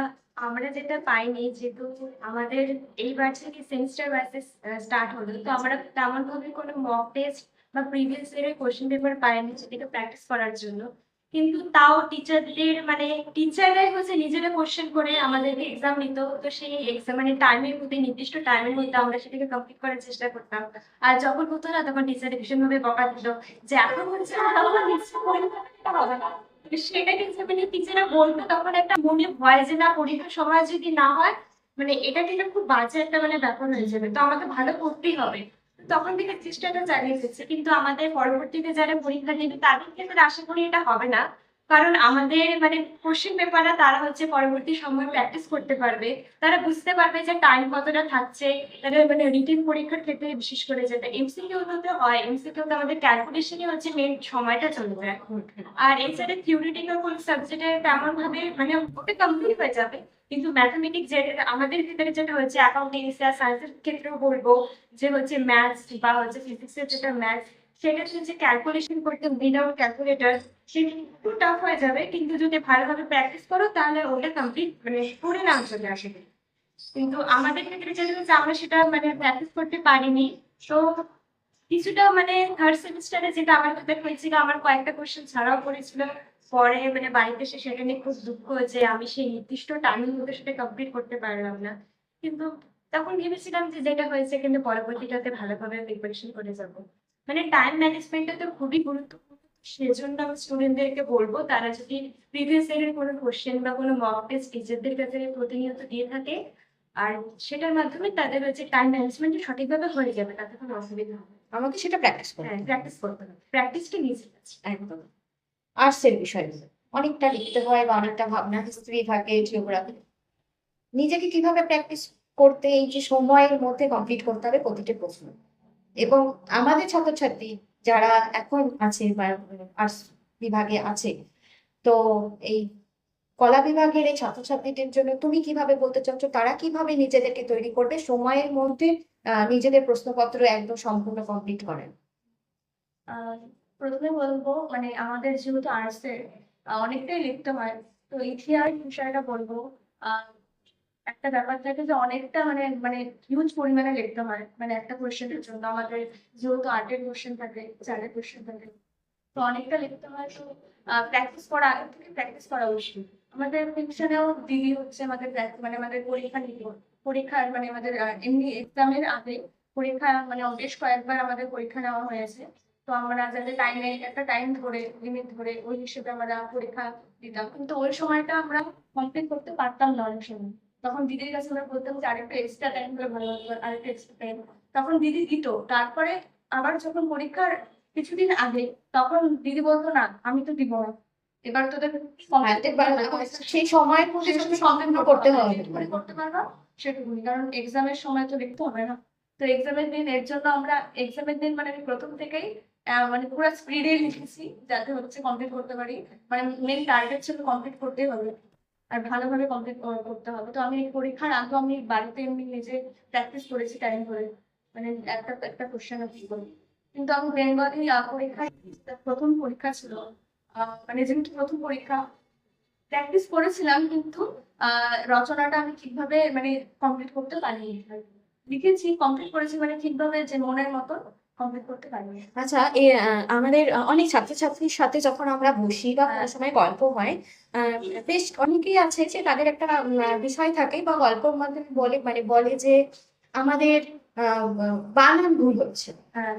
আমরা যেটা পাইনি, যেহেতু আমাদের এইবার থেকে সেমিস্টার ওয়াইজ স্টার্ট হলো, তো আমরা তেমন ভাবে কোনো মক টেস্ট বা প্রিভিয়াস ইয়ারের কোশ্চেন পেপার পাইনি যেটাকে প্র্যাকটিস করার জন্য। কিন্তু তাও টিচারদের মানে টিচাররাই হচ্ছে নিজেরা কোশ্চেন করে আমাদেরকে এক্সাম নিত। তো সেই এক্সাম মানে টাইমের মধ্যে, নির্দিষ্ট টাইমের মধ্যে আমরা সেটাকে কমপ্লিট করার চেষ্টা করতাম। আর যখন হতো না তখন টিচার ভীষণভাবে বকা দিত যে এখন হচ্ছে না, তখন নিশ্চয় পরীক্ষা হবে না। সেটা কিন্তু মানে টিচাররা বলতো তখন একটা মনে ভয় যে না পরীক্ষার সময় যদি না হয়, মানে এটা কিন্তু খুব বাজে একটা মানে ব্যাপার হয়ে যাবে, তো আমাকে ভালো করতেই হবে। তখন থেকে চেষ্টাটা চালিয়ে যাচ্ছে, কিন্তু আমাদের পরবর্তীতে যারা পরীক্ষা দেবে তাদের ক্ষেত্রে আশা করি এটা হবে না। কারণ আমাদের মানে কোশ্চেন পেপাররা তারা হচ্ছে পরবর্তী সময় প্র্যাকটিস করতে পারবে, তারা বুঝতে পারবে যে টাইম কতটা থাকছে। তাদের মানে রিটেন পরীক্ষার ক্ষেত্রে বিশেষ করে যেটা এমসিকিউ হতে হয়, এমসিকিউ তে আমাদের ক্যালকুলেশনই হচ্ছে মেন সময়টা চলে যায়। আর এছাড়া থিওরিটিক্যাল কোন সাবজেক্টে তেমন ভাবে মানে ওটা কমপ্লিট হয়ে যাবে, কিন্তু ম্যাথমেটিক্স যেটা আমাদের ভিতরে যেটা হচ্ছে অ্যাকাউন্টিংস আর সায়েন্সের ক্ষেত্রেও বলবো যে হচ্ছে ম্যাথস বা হচ্ছে ফিজিক্সের যেটা ম্যাথস, সেটা হচ্ছে ক্যালকুলেশন করতে উইদাউট ক্যালকুলেটর সেটা একটু টাফ হয়ে যাবে, কিন্তু যদি ভালোভাবে প্র্যাকটিস করো তাহলে ওটা কমপ্লিট মানে করে নেওয়া চলে আসবে। কিন্তু আমাদের ক্ষেত্রে যেটা হচ্ছে আমরা সেটা মানে প্র্যাকটিস করতে পারিনি। তো কিছুটা মানে থার্ড সেমিস্টারে যেটা আমার ক্ষেত্রে হয়েছিল, আমার কয়েকটা কোশ্চেন ছাড়াও পড়েছিল। পরে মানে বাড়িতে এসে সেটা নিয়ে খুব দুঃখ হয়েছে, আমি সেই নির্দিষ্ট টাইমের মধ্যে সেটা কমপ্লিট করতে পারলাম না। কিন্তু তখন ভেবেছিলাম যে যেটা হয়েছে, কিন্তু পরবর্তীটাতে ভালোভাবে প্রিপারেশন করে যাব। মানে টাইম ম্যানেজমেন্টটা তো খুবই গুরুত্বপূর্ণ। সেজন্য আমি স্টুডেন্টদেরকে বলবো তারা যদি প্রিভিয়াস ইয়ারের কোনো কোশ্চেন বা কোনো মক টেস্ট টিচারদের কাছে প্রতিনিয়ত দিয়ে থাকে, আর সেটার মাধ্যমে তাদের হচ্ছে টাইম ম্যানেজমেন্ট সঠিকভাবে হয়ে যাবে, তাতে কোনো অসুবিধা হবে না। আমাকে সেটা প্র্যাকটিস করতে হ্যাঁ, হবে। প্র্যাকটিস করতে হবে, প্র্যাকটিসটা নিজে আছে। একদম। আর্টসের বিষয়গুলো অনেকটা লিখতে হয় বা অনেকটা ভাবনা, হিস্ট্রি থাকে, জিওগ্রাফি, নিজেকে কিভাবে প্র্যাকটিস করতে, এই যে সময়ের মধ্যে কমপ্লিট করতে হবে প্রতিটি প্রশ্ন। এবং আমাদের ছাত্রছাত্রী যারা এখন আছে বা আর্টস বিভাগে আছে, তো এই কলা বিভাগের এই ছাত্রছাত্রীদের জন্য তুমি কিভাবে বলতে চাচ্ছ তারা কিভাবে নিজেদেরকে তৈরি করবে সময়ের মধ্যে নিজেদের প্রশ্নপত্র একদম সম্পূর্ণ কমপ্লিট করেন? আহ, প্রথমে বলবো মানে আমাদের যেহেতু আর্টসের অনেকটাই লিখতে হয়, তো ইতিহাস বিষয়টা বলবো। আহ, একটা ব্যাপার থাকে যে অনেকটা মানে মানে হিউজ পরিমাণে লিখতে হয়, মানে একটা কোয়েশ্চেনের জন্য আমাদের যেহেতু আর্টের কোয়েশ্চেন থাকে, চারের কোয়েশ্চেন থাকে, তো অনেকটা লিখতে হয়। তো প্র্যাকটিস করা, আগে থেকে প্র্যাকটিস করা উচিত। আমাদের টিউশনেও দিদি হচ্ছে আমাদের মানে আমাদের পরীক্ষা নিত, পরীক্ষার মানে আমাদের এমনি এক্সামের আগে পরীক্ষা মানে বেশ কয়েকবার আমাদের পরীক্ষা নেওয়া হয়েছে। তো আমরা যাতে টাইমে একটা টাইম ধরে লিমিট ধরে ওই হিসেবে আমরা পরীক্ষা দিতাম, কিন্তু ওই সময়টা আমরা কমপ্লিট করতে পারতাম না অনেক সময়। তখন দিদির কাছে আমরা বলতাম যে আরেকটা এক্সট্রা টাইম হলে ভালো হতো, আরেকটা এক্সট্রা টাইম। তখন দিদি দিত। তারপরে আবার যখন পরীক্ষার কিছুদিন আগে, তখন দিদি বলতো না আমি তো দিব না, এবার তোদের হ্যাঁ, এবার সেই সময়ের মধ্যে যদি সম্পূর্ণ করতে হবে। যেটুকুনি করতে পারবা সেটুকুনি, কারণ এক্সামের সময় তো লিখতে হবে না। তো এক্সামের দিন এর জন্য আমরা এক্সামের দিন মানে আমি প্রথম থেকেই মানে পুরো স্পিডে লিখেছি যাতে হচ্ছে কমপ্লিট করতে পারি। মানে মেন টার্গেট ছিল কমপ্লিট করতেই হবে আর ভালোভাবে কমপ্লিট করতে হবে। তো আমি পরীক্ষার আগে আমি বাড়িতে এমনি নিজে প্র্যাকটিস করেছি টাইম করে, মানে একটা একটা কোশ্চেন কি করি। কিন্তু আমি বেঙ্গলি পরীক্ষায় প্রথম পরীক্ষা ছিল, মানে যেহেতু প্রথম পরীক্ষা প্র্যাকটিস করেছিলাম, কিন্তু রচনাটা আমি ঠিকভাবে মানে কমপ্লিট করতে পারিনি। লিখেছি, কমপ্লিট করেছি মানে ঠিকভাবে যে মনের মতো কমপ্লিট করতে পারিনি। আচ্ছা, আমাদের অনেক ছাত্রছাত্রীর সাথে যখন আমরা বসি বা কোনো সময় গল্প হয়, আহ, বেশ অনেকেই আছে যে তাদের একটা বিষয় থাকে বা গল্পের মাধ্যমে বলে মানে বলে যে আমাদের বানান ভুল হচ্ছে। হ্যাঁ,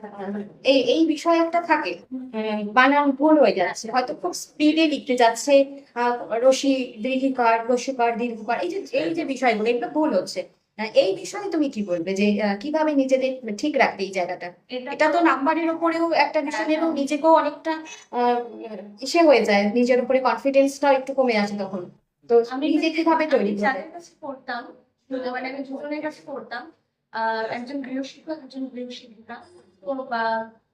এই এই বিষয় একটা থাকে, বানান ভুল হয়ে যাচ্ছে, হয়তো খুব স্পিডে লিখতে যাচ্ছে, রসি দীর্ঘিকার রসিকার দীর্ঘকার, এই যে বিষয়গুলো এগুলো ভুল হচ্ছে। এই বিষয়ে তুমি কি বলবে যে কিভাবে নিজেদের ঠিক রাখবে এই জায়গাটা? এটা তো নাম্বারের উপরেও একটা বিষয় এবং নিজেকেও অনেকটা ইসে হয়ে যায়, নিজের উপরে কনফিডেন্সটাও একটু কমে আসে তখন। তো আমি নিজে কিভাবে তৈরি করবে? যাদের কাছে পড়তাম, মানে আমি দুজনের কাছে পড়তাম, একজন গৃহশিক্ষক একজন গৃহশিক্ষিকা। তো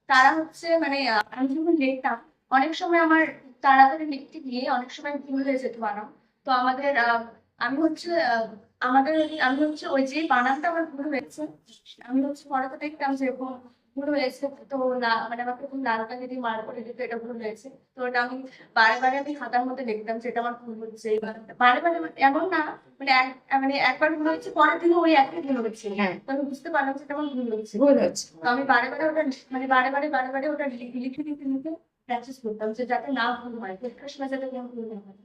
তারা হচ্ছে মানে আমি যখন লিখতাম অনেক সময় আমার তাড়াতাড়ি লিখতে গিয়ে অনেক সময় ভুল হয়ে যেত বানান। তো আমাদের আমি হচ্ছে আমি হচ্ছে ওই যে বানানটা আমার ভুল হয়েছে, আমি হচ্ছে পড়াতে দেখতাম যে এরকম ভুল হয়েছে, তো না মানে আমাকে খুব লালকা যদি মার করে দিত এটা ভুল হয়েছে। তো ওটা আমি বারে বারে আমি খাতার মধ্যে লিখতাম যে এটা আমার ভুল হচ্ছে। বারে বারে এমন না মানে মানে একবার ভুল হচ্ছে পরের দিনও ওই একই ভুল হচ্ছে। হ্যাঁ, তো আমি বুঝতে পারলাম যে এটা আমার ভুল হচ্ছে। ভুল হচ্ছে। তো আমি বারে বারে ওটা মানে বারে বারে ওটা লিখে লিখে লিখে প্র্যাকটিস করতাম যে যাতে না ভুল হয়, পরীক্ষার সময় যাতে কোনো ভুল না হয়।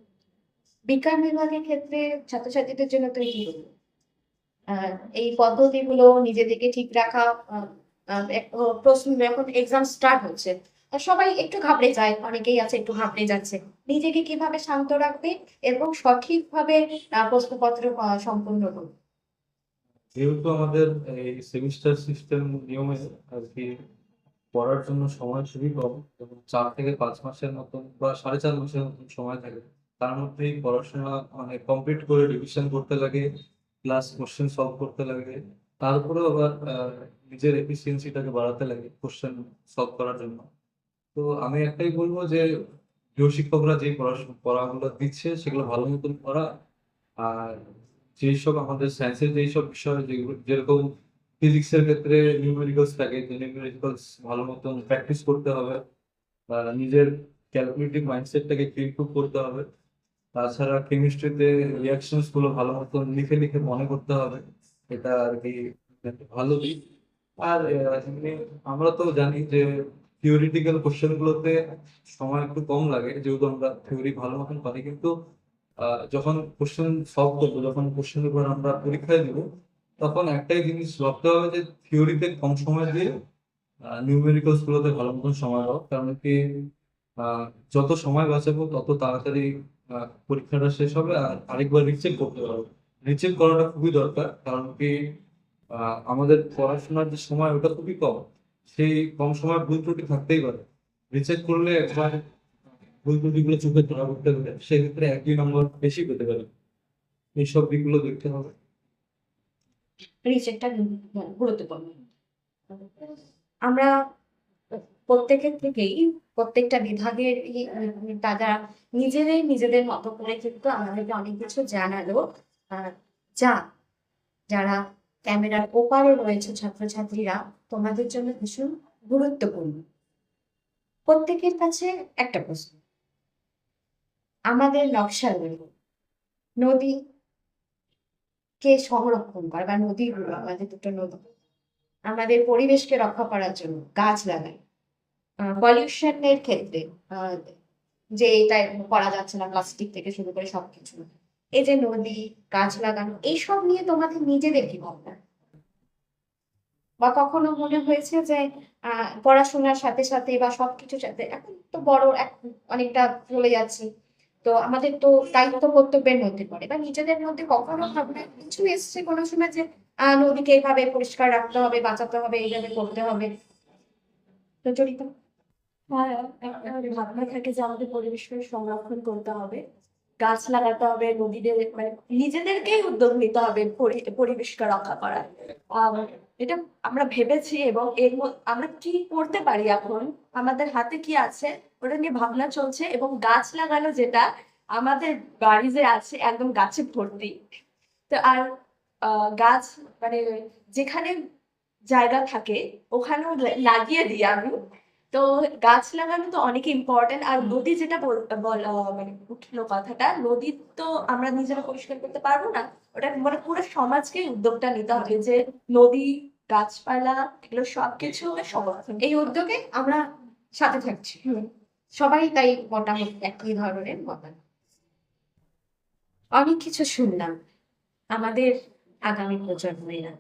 বিজ্ঞান বিভাগের ক্ষেত্রে ছাত্রছাত্রীদের জন্য তুমি কি বলবে? এই পদ্ধতিগুলো নিজেদেরকে ঠিক রাখা, প্রশ্ন যখন এক্সাম স্টার্ট হচ্ছে সবাই একটু ঘাবড়ে যায়, অনেকেই আছে একটু ঘাবড়ে যাচ্ছে, নিজেকে কিভাবে শান্ত রাখবে এবং সঠিকভাবে প্রশ্নপত্র সম্পূর্ণ করবে? যেহেতু আমাদের এই সেমিস্টার সিস্টেম নিয়মে আর কি পড়ার জন্য সময় খুবই কম, যেমন 4 থেকে 5 মাসের মতন বা 4.5 মাসের মতন সময় থাকে, তার মধ্যেই পড়াশোনা মানে কমপ্লিট করে রিভিশন করতে লাগে, প্লাস কোশ্চেন সলভ করতে লাগে, তারপরেও আবার নিজের এফিসিয়েন্সিটাকে বাড়াতে লাগে কোশ্চেন সলভ করার জন্য। তো আমি একটাই বলবো যে গৃহশিক্ষকরা যে পড়াগুলো দিচ্ছে সেগুলো ভালো মতন পড়া, আর যেসব আমাদের সায়েন্সের যেসব বিষয় যেগুলো যেরকম ফিজিক্সের ক্ষেত্রে নিউমেরিক্যালস থাকে, যে নিউমেরিক্যালস ভালো মতন প্র্যাকটিস করতে হবে, বা নিজের ক্যালকুলেটিভ মাইন্ডসেটটাকে একটু ইমপ্রুভ করতে হবে। তাছাড়া কেমিস্ট্রিতে রিয়াকশনস গুলো ভালো মতন লিখে লিখে মনে করতে হবে, এটা আর কি একটা ভালো দিক। আর এমনি আমরা তো জানি যে থিওরিটিক্যাল কোশ্চেন গুলোতে সময় একটু কম লাগে, যেহেতু আমরা থিওরি ভালো মতন পারি, কিন্তু যখন কোশ্চেন সলভ করবো, যখন কোশ্চেনের উপর আমরা পরীক্ষায় দিব, তখন একটাই জিনিস ভাবতে হবে যে থিওরিতে কম সময় দিয়ে নিউমেরিক্যালস গুলোতে ভালো মতন সময় দাও। কারণ কি আহ, যত সময় বাঁচাবো তত তাড়াতাড়ি পরীক্ষাটা শেষ হবে আর আরেকবার রিচেক করতে পারবো। রিচেক করাটা খুবই দরকার, কারণ কি আমাদের পড়াশোনার যে সময় ওটা খুবই কম, সেই কম সময় ভুল ত্রুটি থাকতেই পারে। রিচেক করলে একবার ভুল ত্রুটিগুলো চোখে ধরা পড়তে পারে, সেক্ষেত্রে 1-2 নম্বর বেশি পেতে পারে। এইসব দিকগুলো দেখতে হবে। রিচেকটা গুরুত্বপূর্ণ। আমরা প্রত্যেকের থেকেই প্রত্যেকটা বিভাগের তারা নিজেদের মতো করে কিন্তু আমাদেরকে অনেক কিছু জানালো, যা যারা ক্যামেরার ওপারে রয়েছে ছাত্রছাত্রীরা, তোমাদের জন্য ভীষণ গুরুত্বপূর্ণ। প্রত্যেকের কাছে একটা প্রশ্ন, আমাদের নকশালবাড়ি নদী কে সংরক্ষণ করে, বা নদীগুলো, আমাদের দুটো নদী আমাদের পরিবেশকে রক্ষা করার জন্য গাছ লাগায়। পলিউশনের ক্ষেত্রে যে এটা করা যাচ্ছে না, প্লাস্টিক থেকে শুরু করে সবকিছু, এই যে নদী, গাছ লাগানো, এইসব নিয়ে তোমাদের নিজেদের কি ভাবনা? বা কখনো মনে হয়েছে যে পড়াশোনার সাথে সাথে বা সবকিছুর সাথে, এখন তো বড় অনেকটা চলে যাচ্ছি, তো আমাদের তো দায়িত্ব কর্তব্যের মধ্যে পড়ে, বা নিজেদের মধ্যে কখনো ভাবনা কিছু এসছে কোনো সময় যে নদীকে এইভাবে পরিষ্কার রাখতে হবে, বাঁচাতে হবে, এইভাবে করতে হবে? তো জড়িত হ্যাঁ, একটা ভাবনা থাকে যে আমাদের পরিবেশকে সংরক্ষণ করতে হবে, গাছ লাগাতে হবে, নদীদের মানে নিজেদেরকেই উদ্যোগ নিতে হবে পরিবেশকে রক্ষা করার। আহ, এটা আমরা ভেবেছি, এবং আমরা কি করতে পারি এখন, আমাদের হাতে কি আছে ওটা নিয়ে ভাবনা চলছে। এবং গাছ লাগানো, যেটা আমাদের বাড়ি যে আছে একদম গাছে ভর্তি। তো আর গাছ মানে যেখানে জায়গা থাকে ওখানেও লাগিয়ে দিই আমি। তো গাছ লাগানো তো অনেক ইম্পর্টেন্ট। আর নদী যেটা মানে উঠলো কথাটা, নদী তো আমরা নিজেরা পরিষ্কার করতে পারবো না, ওটা মানে পুরো সমাজকে উদ্যোগটা নিতে হবে যে নদী, গাছপালা, এগুলো সবকিছু সংরক্ষণ। এই উদ্যোগে আমরা সাথে থাকছি, সবাই তাই মোটামুটি একই ধরনের মতামত। অনেক কিছু শুনলাম, আমাদের আগামী প্রজন্মেরা,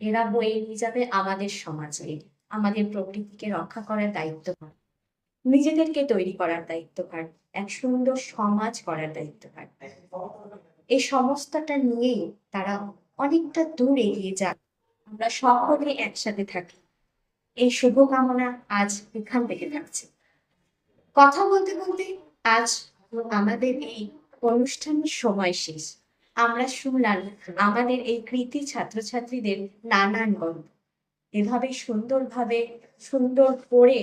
এরা বয়ে নিয়ে যাবে আমাদের সমাজে, আমাদের প্রকৃতিকে রক্ষা করার দায়িত্বভার, নিজেদেরকে তৈরি করার দায়িত্বভার, এক সুন্দর সমাজ করার দায়িত্বভার। এই সমস্তটা নিয়েই তারা অনেকটা দূর এগিয়ে যাক, আমরা সকলে একসাথে থাকি, এই শুভকামনা আজ এখান থেকে থাকছে। কথা বলতে বলতে আজ আমাদের এই অনুষ্ঠানের সময় শেষ। আমরা শুনলাম আমাদের এই কৃতি ছাত্রছাত্রীদের নানান গল্প, এভাবে সুন্দরভাবে সুন্দর করে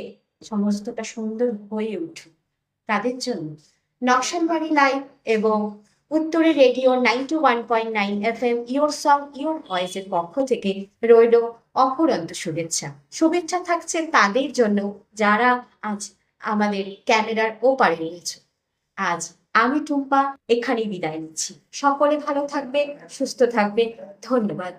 সমস্তটা সুন্দর হয়ে উঠুক তাদের জন্য নকশালবাড়ি লাইভ এবং উত্তরে radio 91.9 FM your song your ভয়েসের পক্ষ থেকে রইল অফুরন্ত শুভেচ্ছা। শুভেচ্ছা থাকছে তাদের জন্য যারা আজ আমাদের ক্যামেরার ওপারে রয়েছে। আজ আমি টুম্পা এখানেই বিদায় নিচ্ছি। সকলে ভালো থাকবে, সুস্থ থাকবে। ধন্যবাদ।